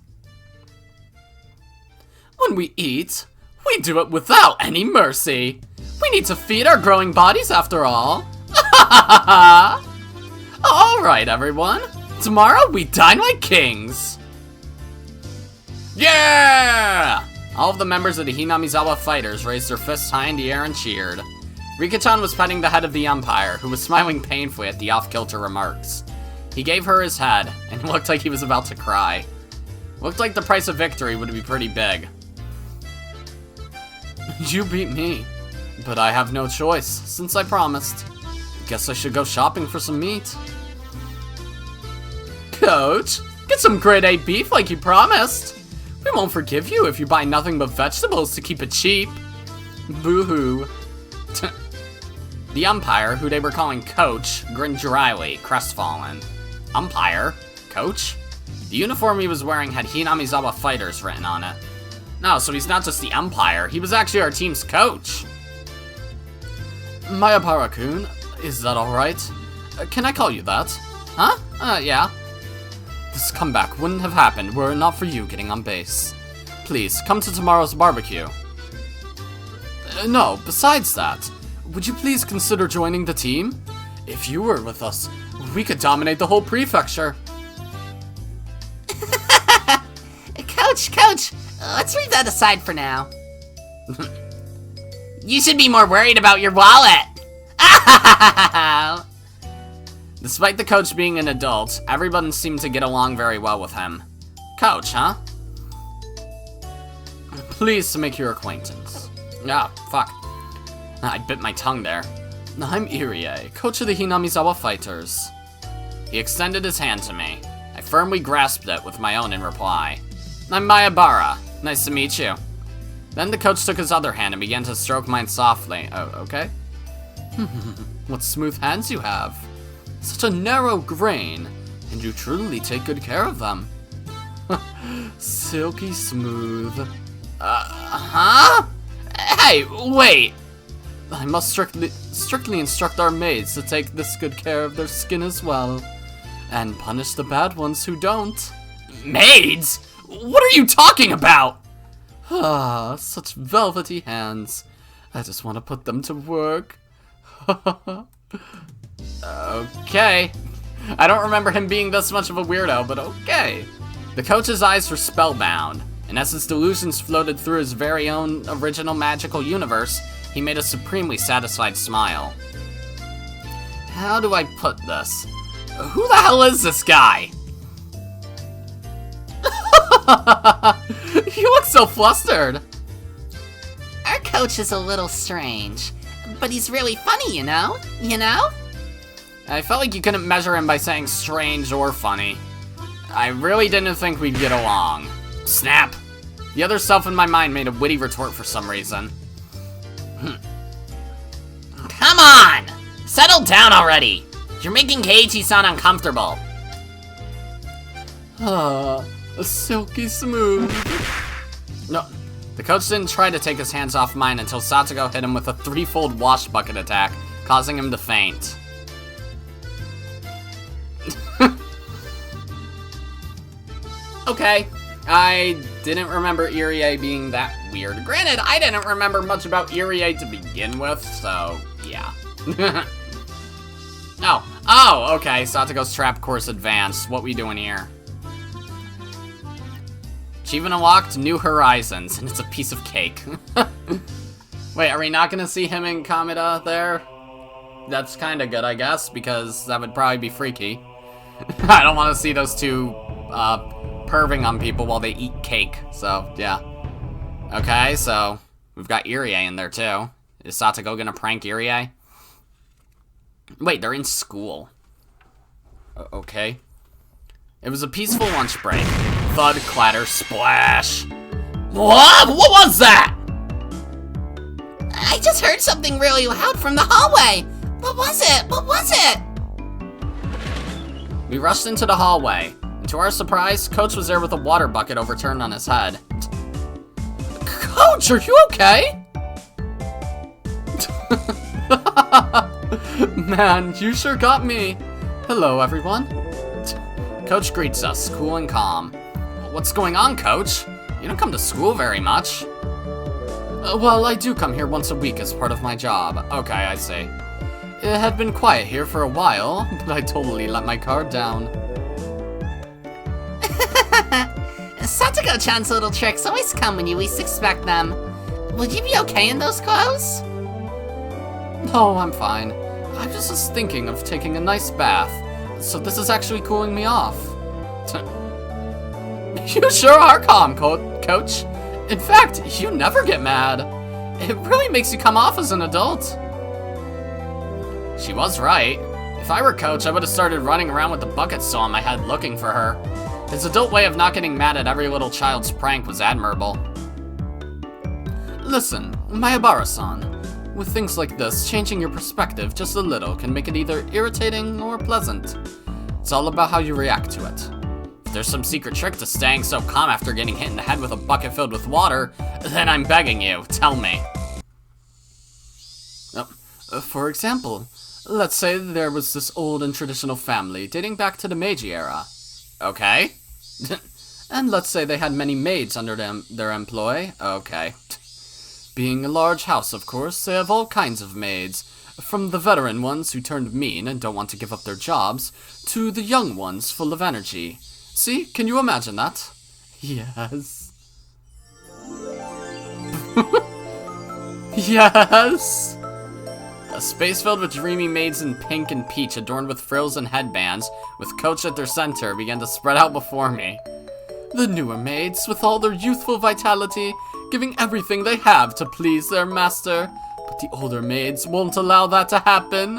When we eat, we do it without any mercy. We need to feed our growing bodies after all. Alright, everyone. Tomorrow we dine like kings. Yeah! All of the members of the Hinamizawa fighters raised their fists high in the air and cheered. Rika-chan was petting the head of the umpire, who was smiling painfully at the off-kilter remarks. He gave her his head, and it looked like he was about to cry. Looked like the price of victory would be pretty big. You beat me, but I have no choice, since I promised. Guess I should go shopping for some meat. Coach, get some grade A beef like you promised. We won't forgive you if you buy nothing but vegetables to keep it cheap. Boo-hoo. The umpire, who they were calling Coach, grinned dryly, crestfallen. Umpire? Coach? The uniform he was wearing had Hinamizawa Fighters written on it. No, so he's not just the umpire, he was actually our team's coach. Mayabara-kun, is that alright? Can I call you that? Huh? Yeah. This comeback wouldn't have happened were it not for you getting on base. Please, come to tomorrow's barbecue. No, besides that, would you please consider joining the team? If you were with us, we could dominate the whole prefecture. Coach, let's leave that aside for now. You should be more worried about your wallet. Despite the coach being an adult, everyone seemed to get along very well with him. Coach, huh? Pleased to make your acquaintance. Ah, fuck. I bit my tongue there. I'm Irie, coach of the Hinamizawa Fighters. He extended his hand to me. I firmly grasped it with my own in reply. I'm Mayabara. Nice to meet you. Then the coach took his other hand and began to stroke mine softly. Oh, okay. What smooth hands you have. Such a narrow grain, and you truly take good care of them. Silky smooth. Huh? Hey, wait! I must strictly instruct our maids to take this good care of their skin as well, and punish the bad ones who don't. Maids? What are you talking about? Ah, such velvety hands. I just want to put them to work. Okay. I don't remember him being this much of a weirdo, but okay. The coach's eyes were spellbound, and as his delusions floated through his very own original magical universe, he made a supremely satisfied smile. How do I put this? Who the hell is this guy? You look so flustered. Our coach is a little strange, but he's really funny, you know? I felt like you couldn't measure him by saying strange or funny. I really didn't think we'd get along. Snap! The other self in my mind made a witty retort for some reason. Come on! Settle down already! You're making Keiichi sound uncomfortable. Ah, silky smooth. No, the coach didn't try to take his hands off mine until Satoko hit him with a threefold wash bucket attack, causing him to faint. Okay, I didn't remember Irie being that weird. Granted, I didn't remember much about Irie to begin with, so yeah. Oh, okay, Satoko's trap course advanced. What we doing here? Achievement unlocked, New Horizons, and it's a piece of cake. Wait, are we not gonna see him and Kameda there? That's kinda good, I guess, because that would probably be freaky. I don't want to see those two, perving on people while they eat cake, so, yeah. Okay, so, we've got Irie in there, too. Is Satoko gonna prank Irie? Wait, they're in school. Okay. It was a peaceful lunch break. Thud, clatter, splash. What? What was that? I just heard something really loud from the hallway. What was it? We rushed into the hallway, and to our surprise, Coach was there with a water bucket overturned on his head. Coach, are you okay? Man, you sure got me. Hello, everyone. Coach greets us, cool and calm. What's going on, Coach? You don't come to school very much. Well, I do come here once a week as part of my job. Okay, I see. It had been quiet here for a while, but I totally let my guard down. Satoko-chan's little tricks always come when you least expect them. Would you be okay in those clothes? Oh, I'm fine. I was just thinking of taking a nice bath, so this is actually cooling me off. You sure are calm, Coach. In fact, you never get mad. It really makes you come off as an adult. She was right. If I were Coach, I would have started running around with the bucket still on my head looking for her. His adult way of not getting mad at every little child's prank was admirable. Listen, Mayabara-san, with things like this, changing your perspective just a little can make it either irritating or pleasant. It's all about how you react to it. If there's some secret trick to staying so calm after getting hit in the head with a bucket filled with water, then I'm begging you, tell me. For example, let's say there was this old and traditional family dating back to the Meiji era. Okay. And let's say they had many maids under their employ. Okay. Being a large house, of course, they have all kinds of maids. From the veteran ones who turned mean and don't want to give up their jobs, to the young ones full of energy. See, can you imagine that? Yes. Yes! A space filled with dreamy maids in pink and peach adorned with frills and headbands, with Coach at their center, began to spread out before me. The newer maids, with all their youthful vitality, giving everything they have to please their master, but the older maids won't allow that to happen.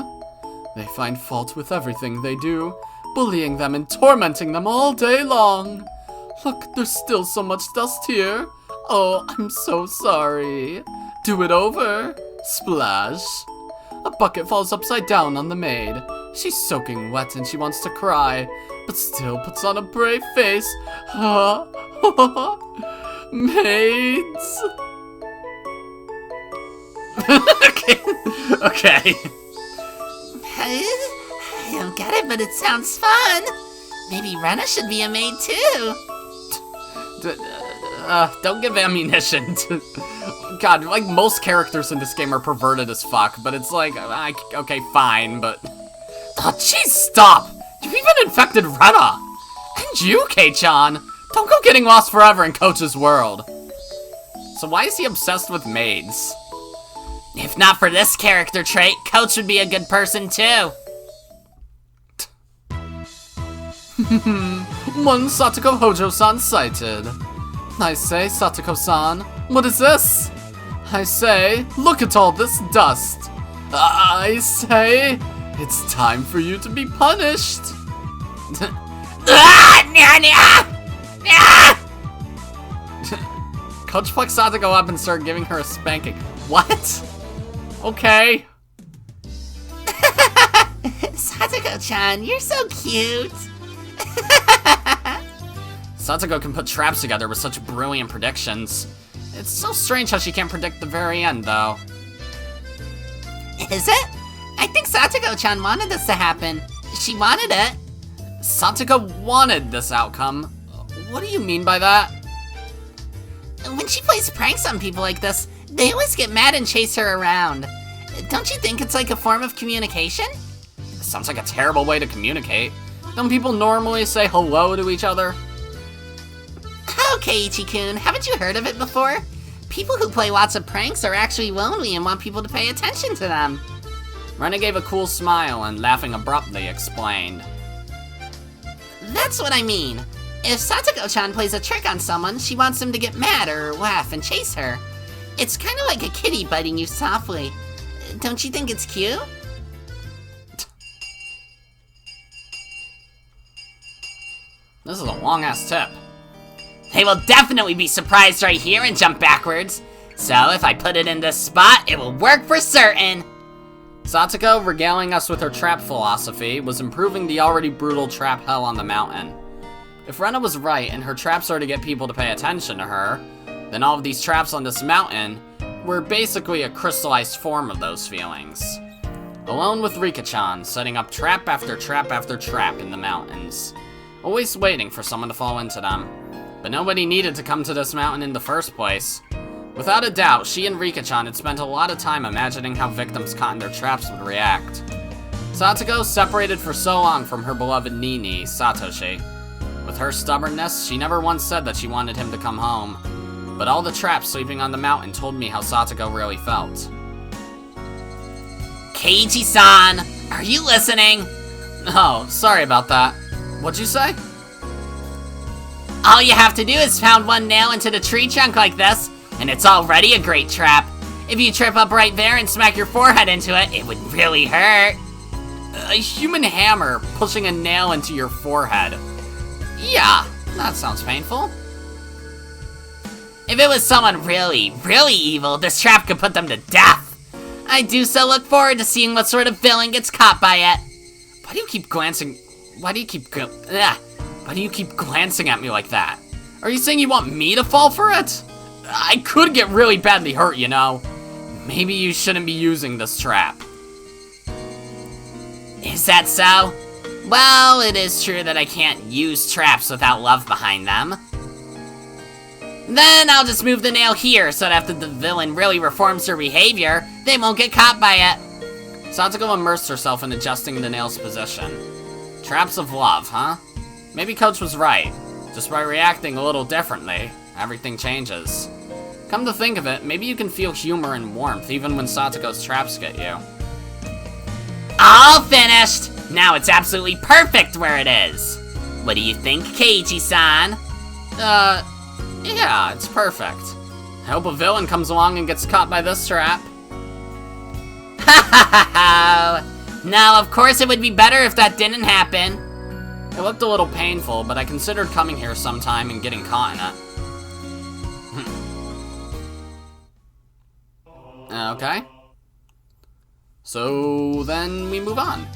They find fault with everything they do, bullying them and tormenting them all day long. Look, there's still so much dust here. Oh, I'm so sorry. Do it over. Splash. A bucket falls upside down on the maid. She's soaking wet and she wants to cry, but still puts on a brave face. Maids. Okay. I don't get it, but it sounds fun. Maybe Rena should be a maid too. Don't give ammunition to... God, like, most characters in this game are perverted as fuck, but it's like, okay, fine, but... Oh, jeez, stop! You've even infected Rena! And you, Kei-chan! Don't go getting lost forever in Coach's world! So why is he obsessed with maids? If not for this character trait, Coach would be a good person too. One Satoko Hojo-san sighted. I say, Satoko-san, what is this? I say, look at all this dust. I say, it's time for you to be punished. Coach plucked Satoko up and started giving her a spanking. What? Okay. Satoko-chan, you're so cute. Satoko can put traps together with such brilliant predictions. It's so strange how she can't predict the very end, though. Is it? I think Satoko-chan wanted this to happen. She wanted it. Satoko wanted this outcome. What do you mean by that? When she plays pranks on people like this, they always get mad and chase her around. Don't you think it's like a form of communication? Sounds like a terrible way to communicate. Don't people normally say hello to each other? Oh, Keiichi-kun, haven't you heard of it before? People who play lots of pranks are actually lonely and want people to pay attention to them. Rena gave a cool smile and, laughing abruptly, explained. That's what I mean. If Satoko-chan plays a trick on someone, she wants them to get mad or laugh and chase her. It's kind of like a kitty biting you softly. Don't you think it's cute? This is a long-ass tip. They will definitely be surprised right here and jump backwards. So if I put it in this spot, it will work for certain. Satoko, regaling us with her trap philosophy, was improving the already brutal trap hell on the mountain. If Rena was right and her traps are to get people to pay attention to her, then all of these traps on this mountain were basically a crystallized form of those feelings. Alone with Rika-chan, setting up trap after trap after trap in the mountains. Always waiting for someone to fall into them. But nobody needed to come to this mountain in the first place. Without a doubt, she and Rika-chan had spent a lot of time imagining how victims caught in their traps would react. Satoko separated for so long from her beloved Nini, Satoshi. With her stubbornness, she never once said that she wanted him to come home. But all the traps sleeping on the mountain told me how Satoko really felt. Keiichi-san, are you listening? Oh, sorry about that. What'd you say? All you have to do is pound one nail into the tree trunk like this, and it's already a great trap. If you trip up right there and smack your forehead into it, it would really hurt. A human hammer pushing a nail into your forehead. Yeah, that sounds painful. If it was someone really, really evil, this trap could put them to death. I do so look forward to seeing what sort of villain gets caught by it. Why do you keep glancing at me like that? Are you saying you want me to fall for it? I could get really badly hurt, you know. Maybe you shouldn't be using this trap. Is that so? Well, it is true that I can't use traps without love behind them. Then I'll just move the nail here so that after the villain really reforms their behavior, they won't get caught by it. Satoko immersed herself in adjusting the nail's position. Traps of love, huh? Maybe Coach was right. Just by reacting a little differently, everything changes. Come to think of it, maybe you can feel humor and warmth even when Satoko's traps get you. All finished! Now it's absolutely perfect where it is. What do you think, Keiichi-san? Yeah, it's perfect. I hope a villain comes along and gets caught by this trap. Ha ha ha! No, of course it would be better if that didn't happen. It looked a little painful, but I considered coming here sometime and getting caught in it. Okay. So then we move on.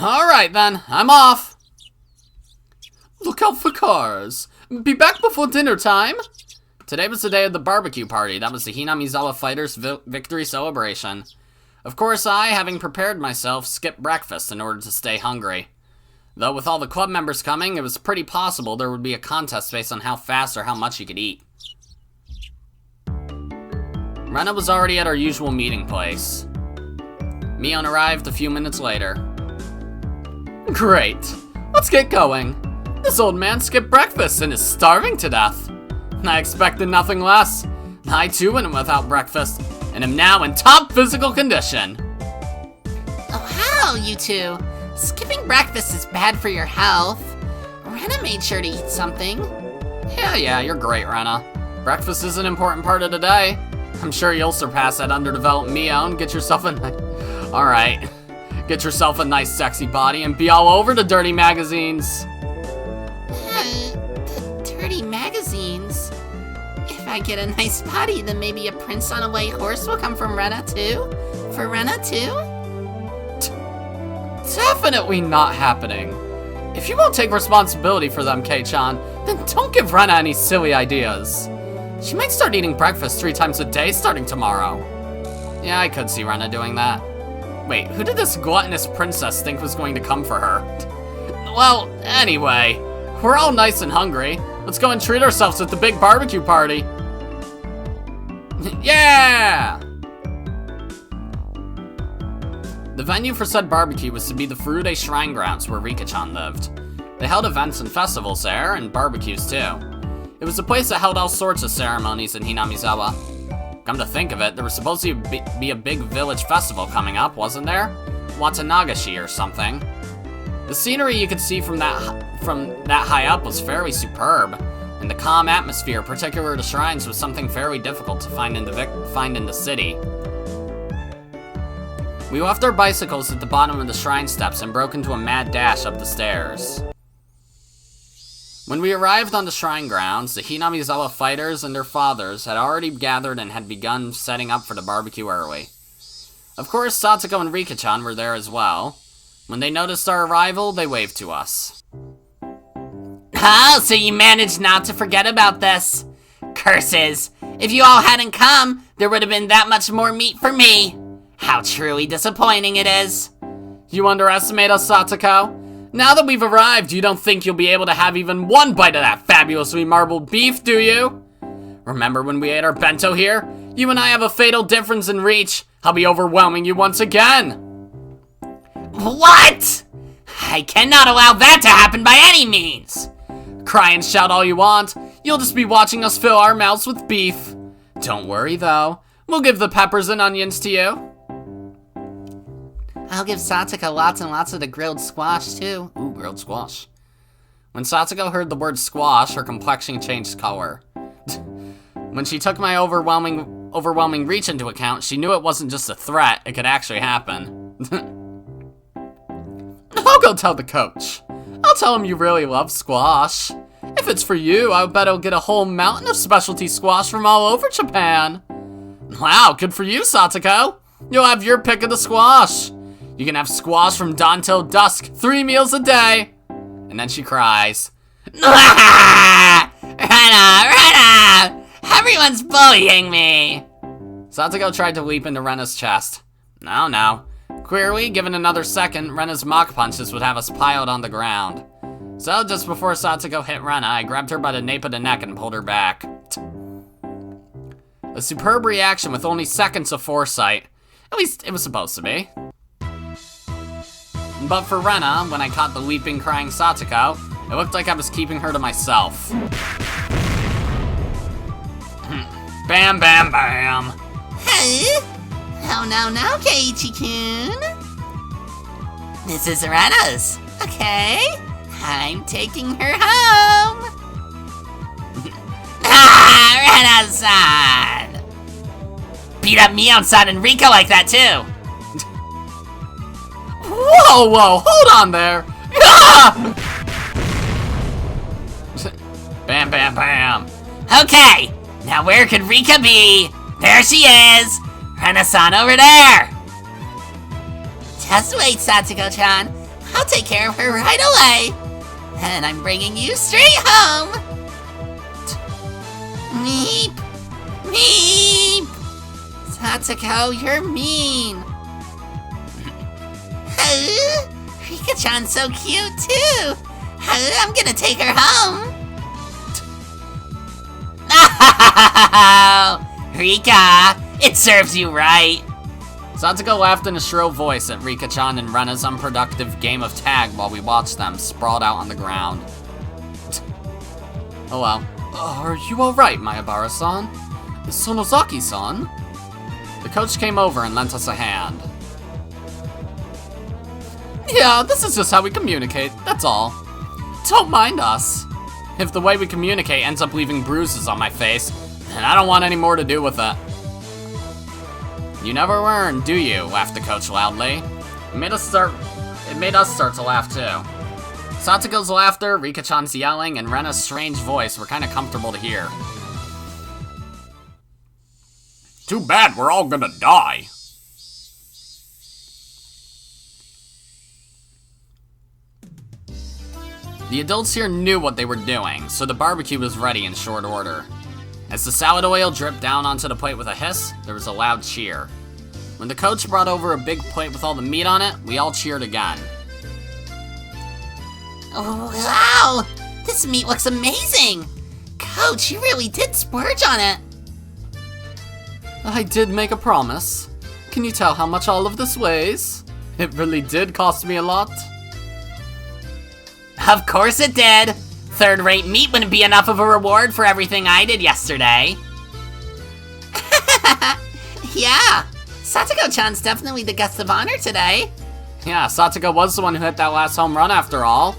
Alright then, I'm off. Look out for cars. Be back before dinner time. Today was the day of the barbecue party. That was the Hinamizawa fighters' victory celebration. Of course, I, having prepared myself, skipped breakfast in order to stay hungry. Though with all the club members coming, it was pretty possible there would be a contest based on how fast or how much you could eat. Rena was already at our usual meeting place. Mion arrived a few minutes later. Great. Let's get going. This old man skipped breakfast and is starving to death. I expected nothing less. I too went without breakfast and am now in top physical condition. Oh, how, you two? Skipping breakfast is bad for your health. Rena made sure to eat something. Yeah, you're great, Rena. Breakfast is an important part of the day. I'm sure you'll surpass that underdeveloped Mion. Get yourself Alright. Get yourself a nice sexy body and be all over the dirty magazines. The dirty magazines? If I get a nice body, then maybe a prince on a white horse will come from Rena too? For Rena too? Definitely not happening. If you won't take responsibility for them, Kei-chan, then don't give Rena any silly ideas. She might start eating breakfast 3 times a day starting tomorrow. Yeah, I could see Rena doing that. Wait, who did this gluttonous princess think was going to come for her? Well, anyway, we're all nice and hungry. Let's go and treat ourselves at the big barbecue party. Yeah! The venue for said barbecue was to be the Furude Shrine Grounds where Rika-chan lived. They held events and festivals there, and barbecues too. It was a place that held all sorts of ceremonies in Hinamizawa. Come to think of it, there was supposed to be a big village festival coming up, wasn't there? Watanagashi or something. The scenery you could see from that high up was fairly superb, and the calm atmosphere, particular to shrines, was something fairly difficult to find in the city. We left our bicycles at the bottom of the shrine steps and broke into a mad dash up the stairs. When we arrived on the shrine grounds, the Hinamizawa fighters and their fathers had already gathered and had begun setting up for the barbecue early. Of course, Satoko and Rika-chan were there as well. When they noticed our arrival, they waved to us. Oh, so you managed not to forget about this. Curses! If you all hadn't come, there would have been that much more meat for me. How truly disappointing it is. You underestimate us, Satoko? Now that we've arrived, you don't think you'll be able to have even one bite of that fabulously marbled beef, do you? Remember when we ate our bento here? You and I have a fatal difference in reach. I'll be overwhelming you once again. What? I cannot allow that to happen by any means. Cry and shout all you want. You'll just be watching us fill our mouths with beef. Don't worry, though. We'll give the peppers and onions to you. I'll give Satoko lots and lots of the grilled squash, too. Ooh, grilled squash. When Satoko heard the word squash, her complexion changed color. When she took my overwhelming overwhelming reach into account, she knew it wasn't just a threat, it could actually happen. I'll go tell the coach. I'll tell him you really love squash. If it's for you, I bet he'll get a whole mountain of specialty squash from all over Japan. Wow, good for you, Satoko. You'll have your pick of the squash. You can have squash from dawn till dusk, 3 meals a day. And then she cries. Rena! Everyone's bullying me! Satoko tried to leap into Rena's chest. No. Clearly, given another second, Rena's mock punches would have us piled on the ground. So, just before Satoko hit Rena, I grabbed her by the nape of the neck and pulled her back. A superb reaction with only seconds of foresight. At least, it was supposed to be. But for Rena, when I caught the weeping, crying Satoko, it looked like I was keeping her to myself. Bam, bam, bam. Hey! Now, Keiichi-kun. This is Rena's, okay? I'm taking her home. Rena-san! Beat up Mio-san and Rika like that, too. Whoa, hold on there. Ah! Bam, bam, bam. Okay, now where could Rika be? There she is. Rena-san over there. Just wait, Satoko-chan. I'll take care of her right away. And I'm bringing you straight home. Meep. Meep. Satoko, you're mean. Rika-chan's so cute, too. I'm gonna take her home. Rika, it serves you right. Satoko laughed in a shrill voice at Rika-chan and Rena's unproductive game of tag while we watched them sprawled out on the ground. Oh well. Are you alright, Mayabara-san? Sonozaki-san? The coach came over and lent us a hand. Yeah, this is just how we communicate, that's all. Don't mind us. If the way we communicate ends up leaving bruises on my face, then I don't want any more to do with it. You never learn, do you? Laughed the coach loudly. It made us start to laugh too. Satoko's laughter, Rika-chan's yelling, and Rena's strange voice were kind of comfortable to hear. Too bad we're all gonna die. The adults here knew what they were doing, so the barbecue was ready in short order. As the salad oil dripped down onto the plate with a hiss, there was a loud cheer. When the coach brought over a big plate with all the meat on it, we all cheered again. Oh, wow! This meat looks amazing! Coach, you really did splurge on it! I did make a promise. Can you tell how much all of this weighs? It really did cost me a lot. Of course it did! Third-rate meat wouldn't be enough of a reward for everything I did yesterday. Yeah, Satoko-chan's definitely the guest of honor today. Yeah, Satoko was the one who hit that last home run after all.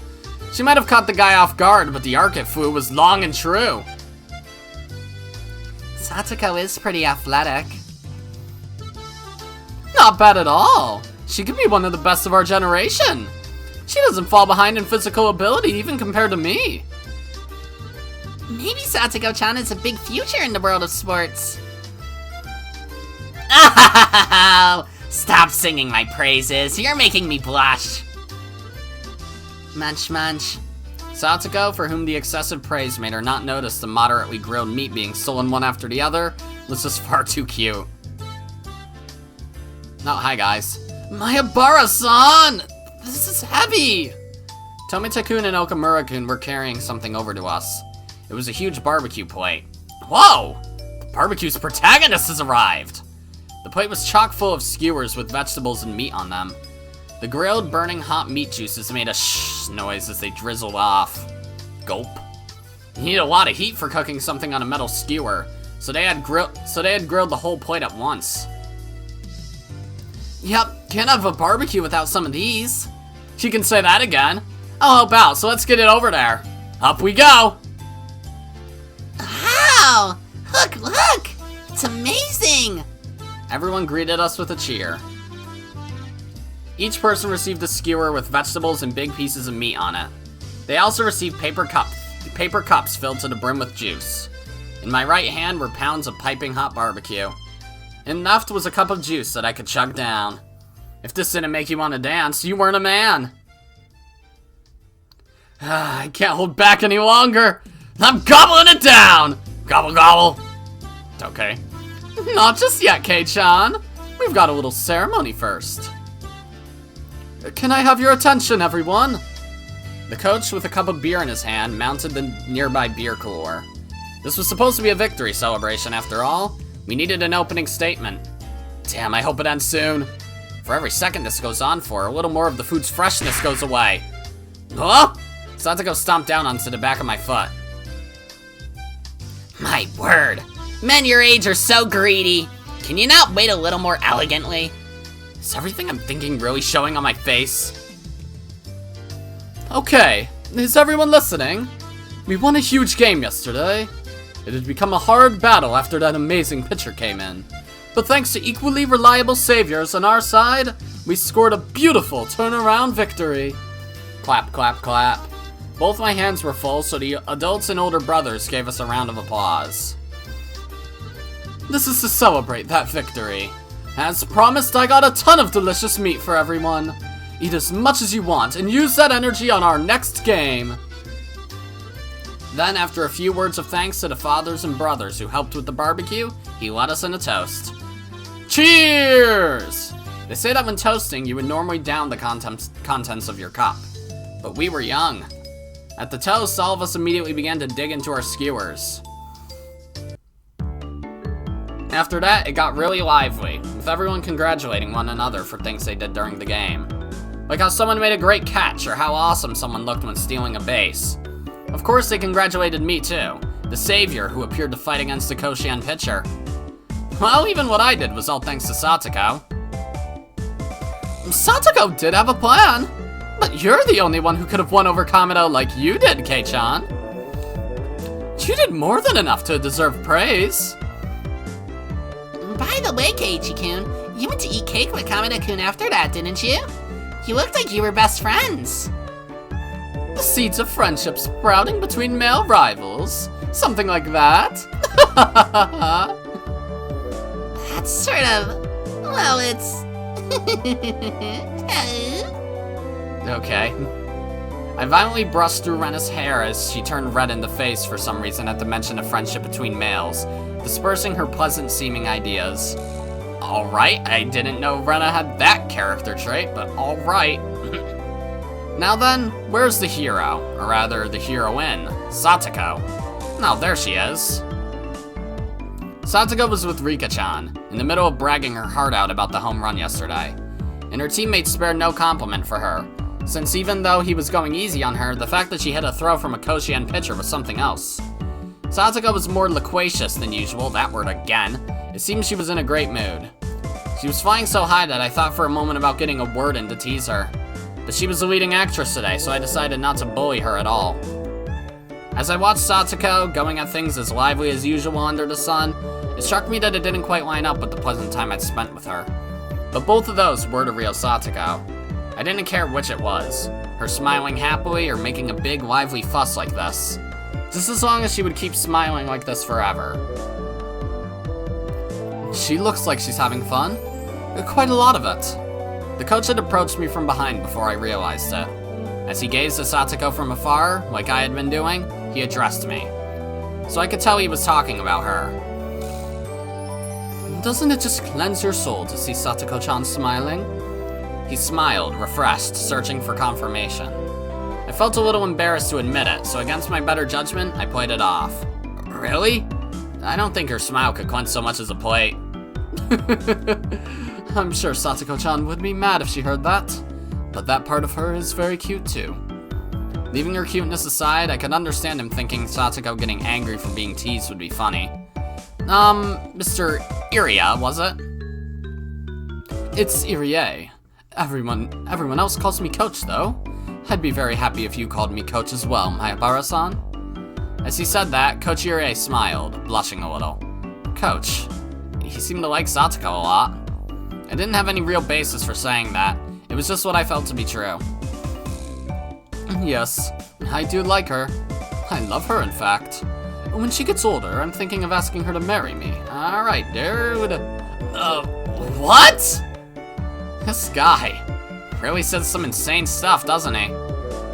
She might have caught the guy off guard, but the arc it flew was long and true. Satoko is pretty athletic. Not bad at all. She could be one of the best of our generation. She doesn't fall behind in physical ability even compared to me. Maybe Satoko-chan has a big future in the world of sports. Stop singing my praises. You're making me blush. Munch, munch. Satoko, for whom the excessive praise made her not notice the moderately grilled meat being stolen one after the other, was just far too cute. Oh, hi guys. Mayabara-san! This is heavy! Tomita-kun and Okamura-kun were carrying something over to us. It was a huge barbecue plate. Whoa! The barbecue's protagonist has arrived! The plate was chock full of skewers with vegetables and meat on them. The grilled, burning hot meat juices made a shh noise as they drizzled off. Gulp. You need a lot of heat for cooking something on a metal skewer, so they had grilled the whole plate at once. Yep, can't have a barbecue without some of these. She can say that again. I'll help out, so let's get it over there. Up we go! Wow! Look! It's amazing! Everyone greeted us with a cheer. Each person received a skewer with vegetables and big pieces of meat on it. They also received paper cups filled to the brim with juice. In my right hand were pounds of piping hot barbecue. And left was a cup of juice that I could chug down. If this didn't make you want to dance, you weren't a man. I can't hold back any longer. I'm gobbling it down. Gobble, gobble. Okay. Not just yet, Kei-chan. We've got a little ceremony first. Can I have your attention, everyone? The coach, with a cup of beer in his hand, mounted the nearby beer cooler. This was supposed to be a victory celebration, after all. We needed an opening statement. Damn, I hope it ends soon. For every second this goes on for, a little more of the food's freshness goes away. Huh? Satoko stomped down onto the back of my foot. My word. Men your age are so greedy. Can you not wait a little more elegantly? Is everything I'm thinking really showing on my face? Okay, is everyone listening? We won a huge game yesterday. It had become a hard battle after that amazing pitcher came in. But thanks to equally reliable saviors on our side, we scored a beautiful turnaround victory. Clap, clap, clap. Both my hands were full, so the adults and older brothers gave us a round of applause. This is to celebrate that victory. As promised, I got a ton of delicious meat for everyone. Eat as much as you want and use that energy on our next game. Then, after a few words of thanks to the fathers and brothers who helped with the barbecue, he led us in a toast. Cheers! They say that when toasting, you would normally down the contents of your cup. But we were young. At the toast, all of us immediately began to dig into our skewers. After that, it got really lively, with everyone congratulating one another for things they did during the game. Like how someone made a great catch, or how awesome someone looked when stealing a base. Of course, they congratulated me too, the savior who appeared to fight against the Koshien pitcher. Well, even what I did was all thanks to Satoko. Satoko did have a plan, but you're the only one who could have won over Kameda like you did, Kei-chan. You did more than enough to deserve praise. By the way, Keiichi-kun, you went to eat cake with Kameda-kun after that, didn't you? You looked like you were best friends. The seeds of friendship sprouting between male rivals. Something like that. That's sort of... well, it's... Okay. I violently brushed through Rena's hair as she turned red in the face for some reason at the mention of friendship between males, dispersing her pleasant-seeming ideas. Alright, I didn't know Rena had that character trait, but alright. Now then, where's the hero? Or rather, the heroine, Satoko. Now, there she is. Satoko was with Rika-chan, in the middle of bragging her heart out about the home run yesterday. And her teammates spared no compliment for her, since even though he was going easy on her, the fact that she hit a throw from a Koshien pitcher was something else. Satoko was more loquacious than usual, that word again. It seemed she was in a great mood. She was flying so high that I thought for a moment about getting a word in to tease her. But she was the leading actress today, so I decided not to bully her at all. As I watched Satoko going at things as lively as usual under the sun, it struck me that it didn't quite line up with the pleasant time I'd spent with her. But both of those were the real Satoko. I didn't care which it was, her smiling happily or making a big lively fuss like this. Just as long as she would keep smiling like this forever. She looks like she's having fun. Quite a lot of it. The coach had approached me from behind before I realized it. As he gazed at Satoko from afar, like I had been doing, he addressed me. So I could tell he was talking about her. Doesn't it just cleanse your soul to see Satoko-chan smiling? He smiled, refreshed, searching for confirmation. I felt a little embarrassed to admit it, so against my better judgment, I played it off. Really? I don't think her smile could cleanse so much as a plate. I'm sure Satoko-chan would be mad if she heard that, but that part of her is very cute too. Leaving her cuteness aside, I could understand him thinking Satoko getting angry for being teased would be funny. Mr. Irie, was it? It's Irie. Everyone else calls me Coach, though. I'd be very happy if you called me Coach as well, Mayabara-san. As he said that, Coach Irie smiled, blushing a little. Coach, he seemed to like Satoko a lot. I didn't have any real basis for saying that. It was just what I felt to be true. Yes, I do like her. I love her, in fact. When she gets older, I'm thinking of asking her to marry me. Alright, dude. What? This guy really says some insane stuff, doesn't he?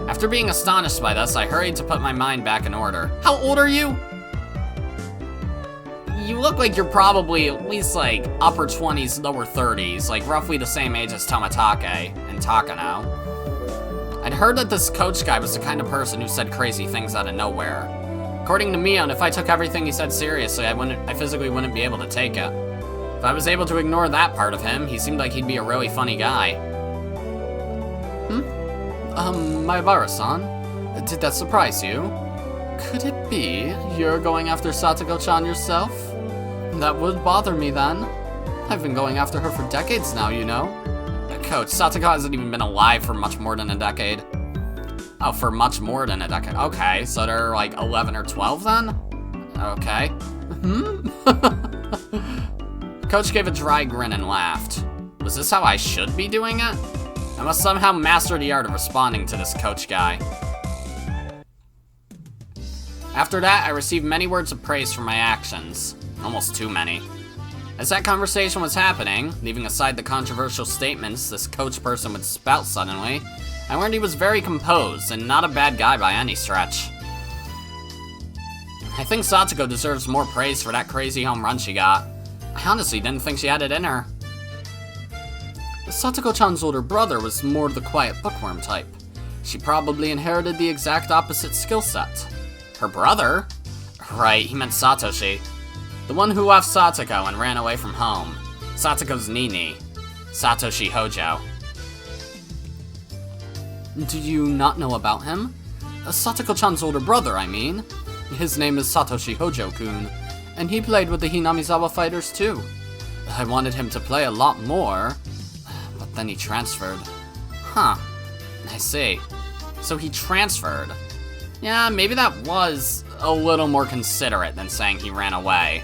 After being astonished by this, I hurried to put my mind back in order. How old are you? You look like you're probably at least like upper 20s, lower 30s, like roughly the same age as Tomatake and Takano. I'd heard that this coach guy was the kind of person who said crazy things out of nowhere. According to Mion, if I took everything he said seriously, I physically wouldn't be able to take it. If I was able to ignore that part of him, he seemed like he'd be a really funny guy. Maibara-san, did that surprise you? Could it be you're going after Satoko-chan yourself? That would bother me then. I've been going after her for decades now, you know. Coach, Satoko hasn't even been alive for much more than a decade. Oh, for much more than a decade. Okay, so they're like 11 or 12 then? Okay. Coach gave a dry grin and laughed. Was this how I should be doing it? I must somehow master the art of responding to this coach guy. After that, I received many words of praise for my actions. Almost too many. As that conversation was happening, leaving aside the controversial statements this coach person would spout suddenly, I learned he was very composed and not a bad guy by any stretch. I think Satoko deserves more praise for that crazy home run she got. I honestly didn't think she had it in her. Satoko-chan's older brother was more the quiet bookworm type. She probably inherited the exact opposite skill set. Her brother? Right, he meant Satoshi. The one who left Satoko and ran away from home. Satoko's Nini. Satoshi Hojo. Do you not know about him? Satoko-chan's older brother, I mean. His name is Satoshi Hojo-kun, and he played with the Hinamizawa fighters too. I wanted him to play a lot more, but then he transferred. Huh, I see. So he transferred. Yeah, maybe that was a little more considerate than saying he ran away.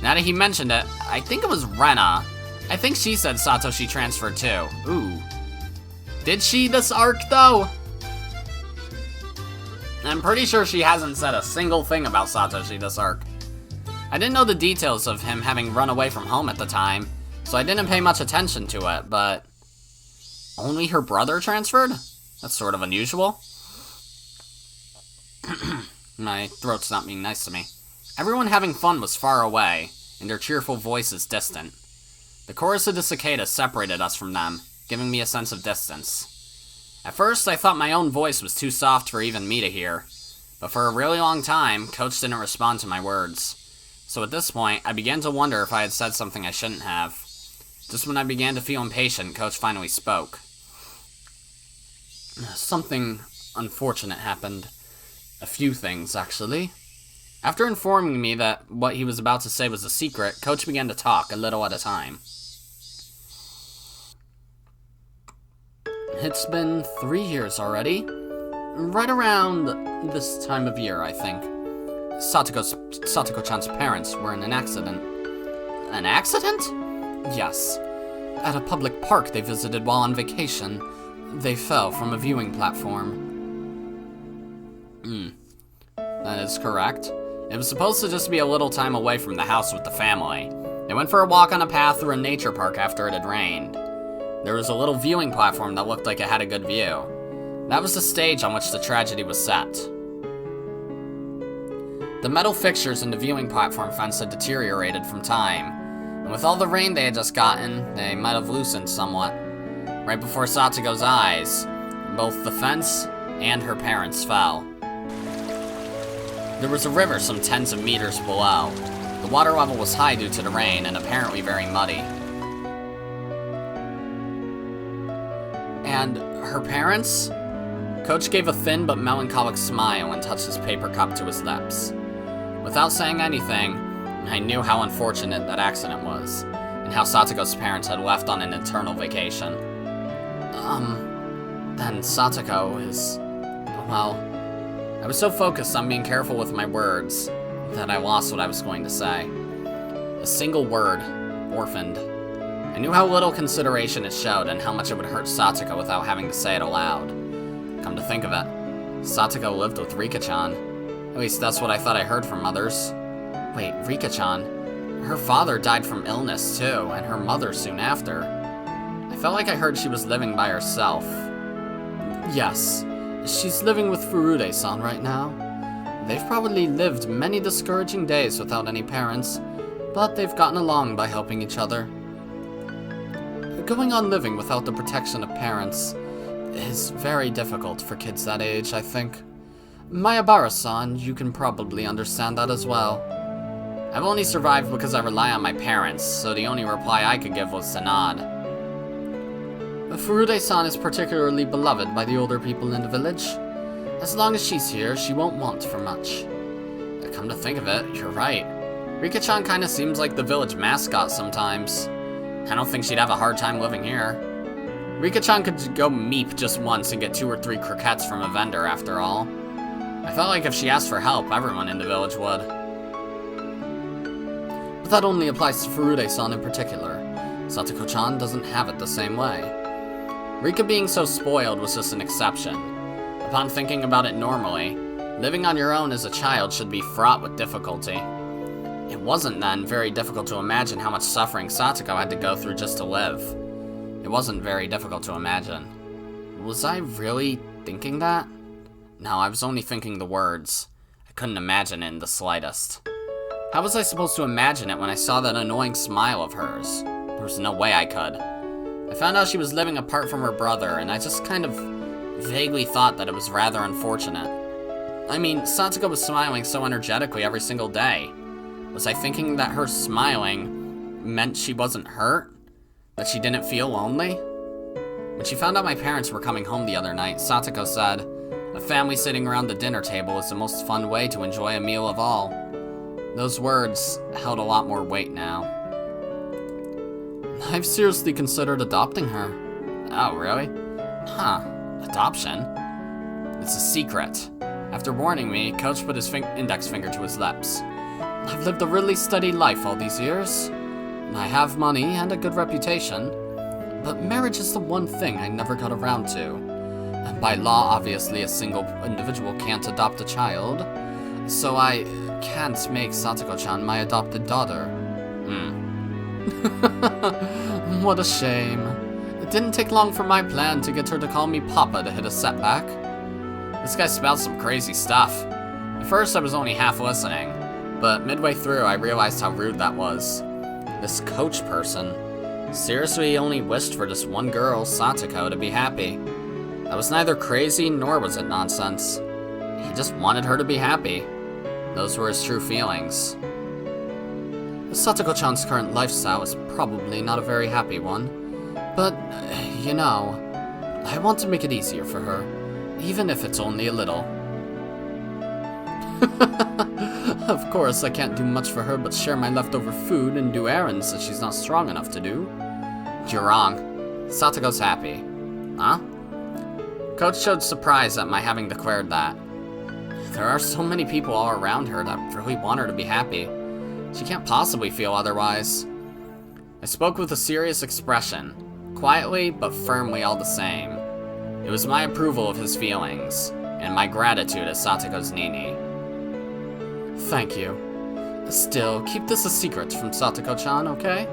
Now that he mentioned it, I think it was Rena. I think she said Satoshi transferred too. Ooh. Did she this arc though? I'm pretty sure she hasn't said a single thing about Satoshi this arc. I didn't know the details of him having run away from home at the time, so I didn't pay much attention to it, but... Only her brother transferred? That's sort of unusual. My throat's not being nice to me. Everyone having fun was far away, and their cheerful voices distant. The chorus of the cicadas separated us from them, giving me a sense of distance. At first, I thought my own voice was too soft for even me to hear, but for a really long time, Coach didn't respond to my words. So at this point, I began to wonder if I had said something I shouldn't have. Just when I began to feel impatient, Coach finally spoke. Something unfortunate happened. A few things, actually. After informing me that what he was about to say was a secret, Coach began to talk, a little at a time. It's been 3 years already. Right around this time of year, I think. Satoko-chan's parents were in an accident. An accident? Yes. At a public park they visited while on vacation, they fell from a viewing platform. That is correct. It was supposed to just be a little time away from the house with the family. They went for a walk on a path through a nature park after it had rained. There was a little viewing platform that looked like it had a good view. That was the stage on which the tragedy was set. The metal fixtures in the viewing platform fence had deteriorated from time, and with all the rain they had just gotten, they might have loosened somewhat. Right before Satoko's eyes, both the fence and her parents fell. There was a river some tens of meters below. The water level was high due to the rain and apparently very muddy. And her parents? Coach gave a thin but melancholic smile and touched his paper cup to his lips. Without saying anything, I knew how unfortunate that accident was, and how Satoko's parents had left on an eternal vacation. Then Satoko is... well... I was so focused on being careful with my words that I lost what I was going to say. A single word orphaned. I knew how little consideration it showed and how much it would hurt Satoko without having to say it aloud. Come to think of it, Satoko lived with Rika-chan. At least that's what I thought I heard from others. Wait, Rika-chan? Her father died from illness too, and her mother soon after. I felt like I heard she was living by herself. Yes, she's living with Furude-san right now. They've probably lived many discouraging days without any parents, but they've gotten along by helping each other. Going on living without the protection of parents is very difficult for kids that age, I think. Mayabara-san, you can probably understand that as well. I've only survived because I rely on my parents, so the only reply I could give was to nod. Furude-san is particularly beloved by the older people in the village. As long as she's here, she won't want for much. Come to think of it, you're right. Rika-chan kinda seems like the village mascot sometimes. I don't think she'd have a hard time living here. Rika-chan could go meep just once and get 2 or 3 croquettes from a vendor after all. I felt like if she asked for help, everyone in the village would. But that only applies to Furude-san in particular. Satoko-chan doesn't have it the same way. Rika being so spoiled was just an exception. Upon thinking about it normally, living on your own as a child should be fraught with difficulty. It wasn't then very difficult to imagine how much suffering Satoko had to go through just to live. It wasn't very difficult to imagine. Was I really thinking that? No, I was only thinking the words. I couldn't imagine it in the slightest. How was I supposed to imagine it when I saw that annoying smile of hers? There was no way I could. I found out she was living apart from her brother, and I just kind of vaguely thought that it was rather unfortunate. I mean, Satoko was smiling so energetically every single day. Was I thinking that her smiling meant she wasn't hurt? That she didn't feel lonely? When she found out my parents were coming home the other night, Satoko said, "A family sitting around the dinner table is the most fun way to enjoy a meal of all." Those words held a lot more weight now. I've seriously considered adopting her. Oh, really? Huh. Adoption? It's a secret. After warning me, Coach put his index finger to his lips. I've lived a really steady life all these years. I have money and a good reputation, but marriage is the one thing I never got around to. And by law, obviously, a single individual can't adopt a child, so I can't make Satoko-chan my adopted daughter. What a shame. It didn't take long for my plan to get her to call me Papa to hit a setback. This guy spouted some crazy stuff. At first, I was only half listening, but midway through, I realized how rude that was. This coach person seriously only wished for just one girl, Satoko, to be happy. That was neither crazy nor was it nonsense. He just wanted her to be happy. Those were his true feelings. Satoko-chan's current lifestyle is probably not a very happy one, but, you know, I want to make it easier for her, even if it's only a little. Of course, I can't do much for her but share my leftover food and do errands that she's not strong enough to do. You're wrong. Satoko's happy. Huh? Coach showed surprise at my having declared that. There are so many people all around her that really want her to be happy. She can't possibly feel otherwise. I spoke with a serious expression, quietly but firmly all the same. It was my approval of his feelings, and my gratitude as Satoko's Nini. Thank you. Still, keep this a secret from Satoko-chan, okay?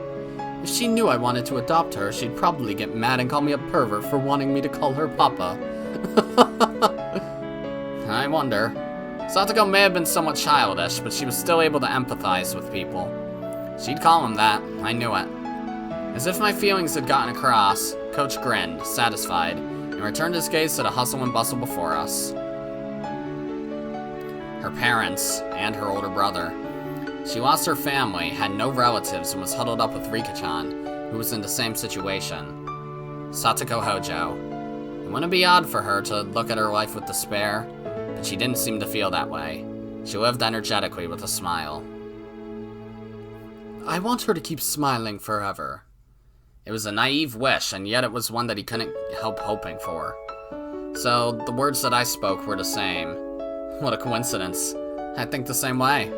If she knew I wanted to adopt her, she'd probably get mad and call me a pervert for wanting me to call her Papa. I wonder. Satoko may have been somewhat childish, but she was still able to empathize with people. She'd call him that, I knew it. As if my feelings had gotten across, Coach grinned, satisfied, and returned his gaze to the hustle and bustle before us. Her parents, and her older brother. She lost her family, had no relatives, and was huddled up with Rika-chan, who was in the same situation. Satoko Hojo. It wouldn't be odd for her to look at her life with despair, but she didn't seem to feel that way. She lived energetically with a smile. I want her to keep smiling forever. It was a naive wish, and yet it was one that he couldn't help hoping for. So, the words that I spoke were the same. What a coincidence. I think the same way.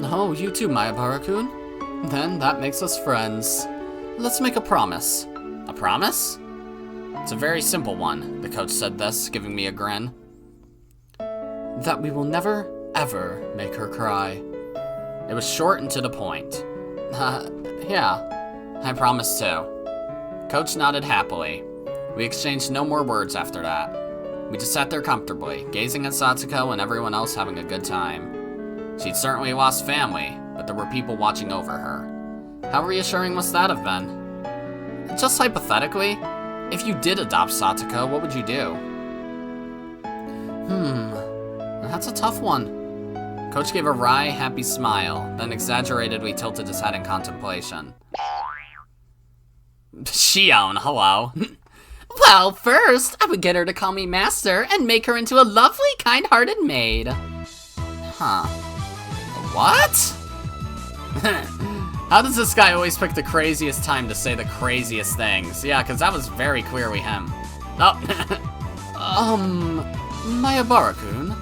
Oh, you too, Mayabara-kun? Then that makes us friends. Let's make a promise. A promise? It's a very simple one, the coach said this, giving me a grin. That we will never, ever make her cry. It was short and to the point. Yeah, I promise too. Coach nodded happily. We exchanged no more words after that. We just sat there comfortably, gazing at Satoko and everyone else having a good time. She'd certainly lost family, but there were people watching over her. How reassuring must that have been? Just hypothetically, if you did adopt Satoko, what would you do? That's a tough one. Coach gave a wry, happy smile, then exaggeratedly tilted his head in contemplation. Shion, hello. Well, first, I would get her to call me master and make her into a lovely, kind-hearted maid. Huh. What? How does this guy always pick the craziest time to say the craziest things? Yeah, because that was very clearly him. Oh. Mayabara-kun?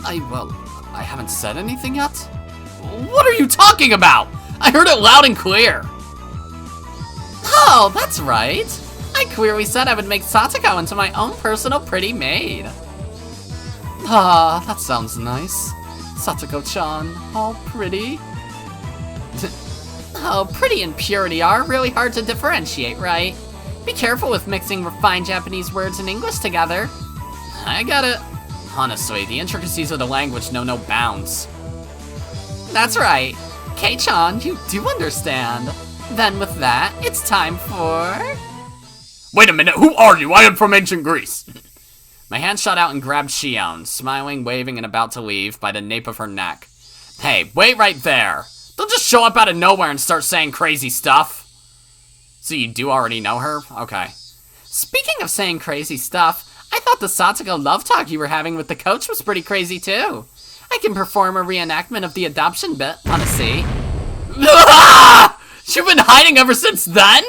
I haven't said anything yet? What are you talking about? I heard it loud and clear. Oh, that's right. I clearly said I would make Satoko into my own personal pretty maid. Ah, that sounds nice. Satoko-chan, all pretty. Oh, pretty and purity are really hard to differentiate, right? Be careful with mixing refined Japanese words and English together. I get it. Honestly, the intricacies of the language know no bounds. That's right. Kei-chan, you do understand. Then with that, it's time for... Wait a minute, who are you? I am from ancient Greece. My hand shot out and grabbed Shion, smiling, waving, and about to leave, by the nape of her neck. Hey, wait right there. Don't just show up out of nowhere and start saying crazy stuff. So you do already know her? Okay. Speaking of saying crazy stuff, I thought the Satoko love talk you were having with the coach was pretty crazy too. I can perform a reenactment of the adoption bit. Wanna see? You've been hiding ever since then?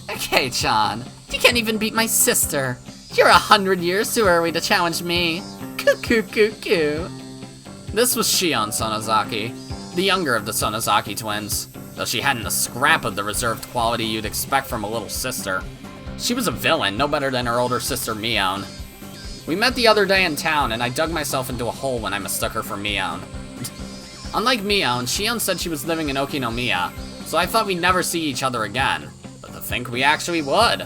Okay, Chan. You can't even beat my sister. You're 100 years too early to challenge me. Coo. This was Shion Sonozaki, the younger of the Sonozaki twins, though she hadn't a scrap of the reserved quality you'd expect from a little sister. She was a villain, no better than her older sister Mion. We met the other day in town, and I dug myself into a hole when I mistook her for Mion. Unlike Mion, Shion said she was living in Okinomiya, so I thought we'd never see each other again. But to think we actually would.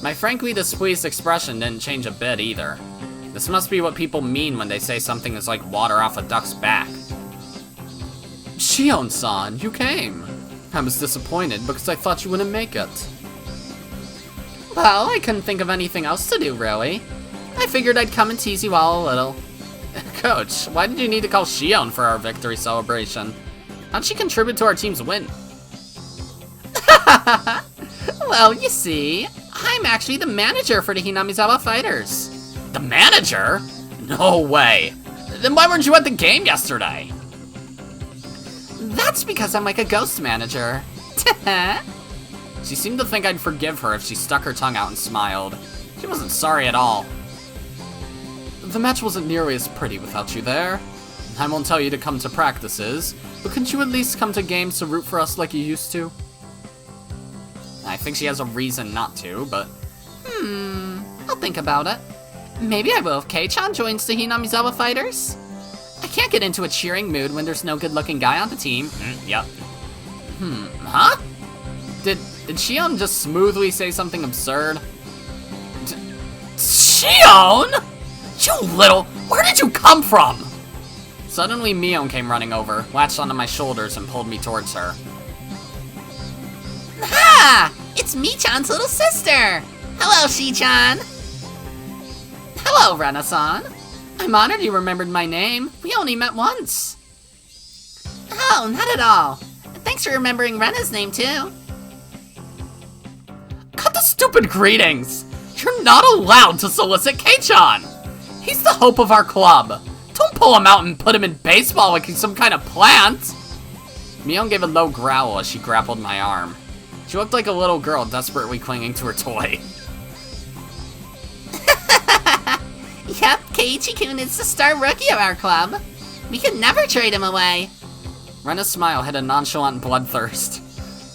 My frankly displeased expression didn't change a bit either. This must be what people mean when they say something is like water off a duck's back. Shion-san, you came. I was disappointed because I thought you wouldn't make it. Well, I couldn't think of anything else to do, really. I figured I'd come and tease you all a little. Coach, why did you need to call Shion for our victory celebration? How'd she contribute to our team's win? Well, you see, I'm actually the manager for the Hinamizawa Fighters. The manager? No way. Then why weren't you at the game yesterday? That's because I'm like a ghost manager. She seemed to think I'd forgive her if she stuck her tongue out and smiled. She wasn't sorry at all. The match wasn't nearly as pretty without you there. I won't tell you to come to practices, but couldn't you at least come to games to root for us like you used to? I think she has a reason not to, but... I'll think about it. Maybe I will if Kei-chan joins the Hinamizawa Fighters. I can't get into a cheering mood when there's no good-looking guy on the team. Yep. Huh? Did Shion just smoothly say something absurd? Shion? You little... Where did you come from? Suddenly, Mion came running over, latched onto my shoulders, and pulled me towards her. Ha! It's Mi-chan's little sister! Hello, Shi-chan! Hello, Rena-san. I'm honored you remembered my name. We only met once. Oh, not at all. Thanks for remembering Rena's name, too. Cut the stupid greetings! You're not allowed to solicit Kei-chan! He's the hope of our club. Don't pull him out and put him in baseball like he's some kind of plant! Mion gave a low growl as she grappled my arm. She looked like a little girl desperately clinging to her toy. Yep, Keiichi-kun is the star rookie of our club. We could never trade him away. Rena's smile hid a nonchalant bloodthirst.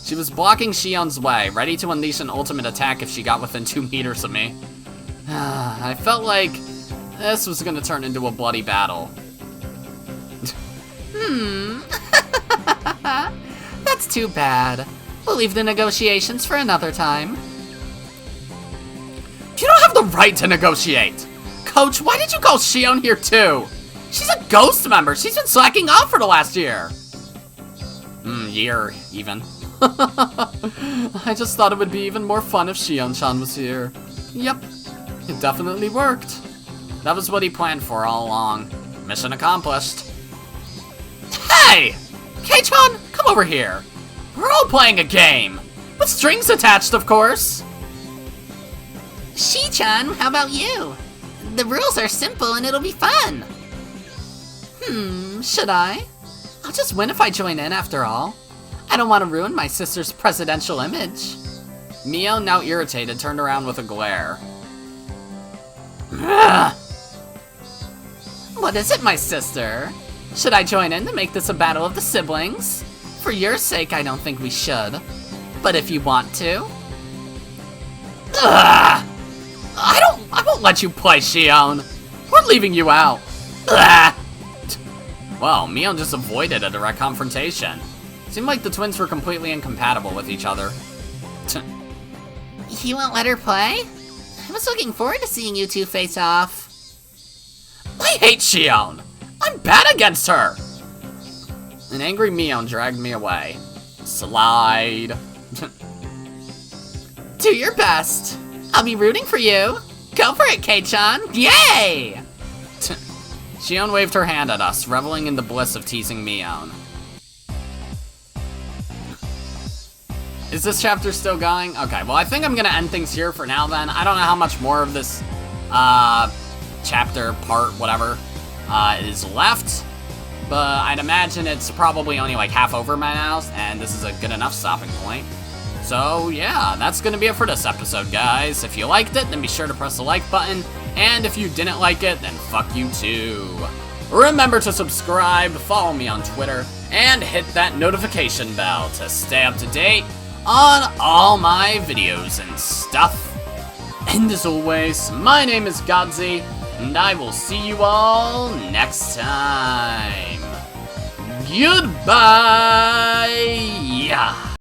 She was blocking Shion's way, ready to unleash an ultimate attack if she got within 2 meters of me. I felt like this was gonna turn into a bloody battle. That's too bad. We'll leave the negotiations for another time. You don't have the right to negotiate! Coach, why did you call Shion here too? She's a ghost member. She's been slacking off for the last year. Year, even. I just thought it would be even more fun if Shion-chan was here. Yep, it definitely worked. That was what he planned for all along. Mission accomplished. Hey! Kei-chan, come over here. We're all playing a game. With strings attached, of course. Shi-chan, how about you? The rules are simple and it'll be fun. Should I? I'll just win if I join in after all. I don't want to ruin my sister's presidential image. Mio, now irritated, turned around with a glare. What is it, my sister? Should I join in to make this a battle of the siblings? For your sake, I don't think we should. But if you want to... I won't let you play, Shion. We're leaving you out. Well, Mio just avoided a direct confrontation. Seemed like the twins were completely incompatible with each other. You won't let her play? I was looking forward to seeing you two face off. I hate Shion. I'm bad against her. An angry Mion dragged me away. Slide. Do your best. I'll be rooting for you. Go for it, Kei-chan. Yay! Shion waved her hand at us, reveling in the bliss of teasing Mion. Is this chapter still going? Okay, well, I think I'm gonna end things here for now then. I don't know how much more of this chapter, part, whatever, is left. But I'd imagine it's probably only like half over by now, and this is a good enough stopping point. So yeah, that's gonna be it for this episode, guys. If you liked it, then be sure to press the like button. And if you didn't like it, then fuck you too. Remember to subscribe, follow me on Twitter, and hit that notification bell to stay up to date on all my videos and stuff. And as always, my name is Godzi, and I will see you all next time. Goodbye!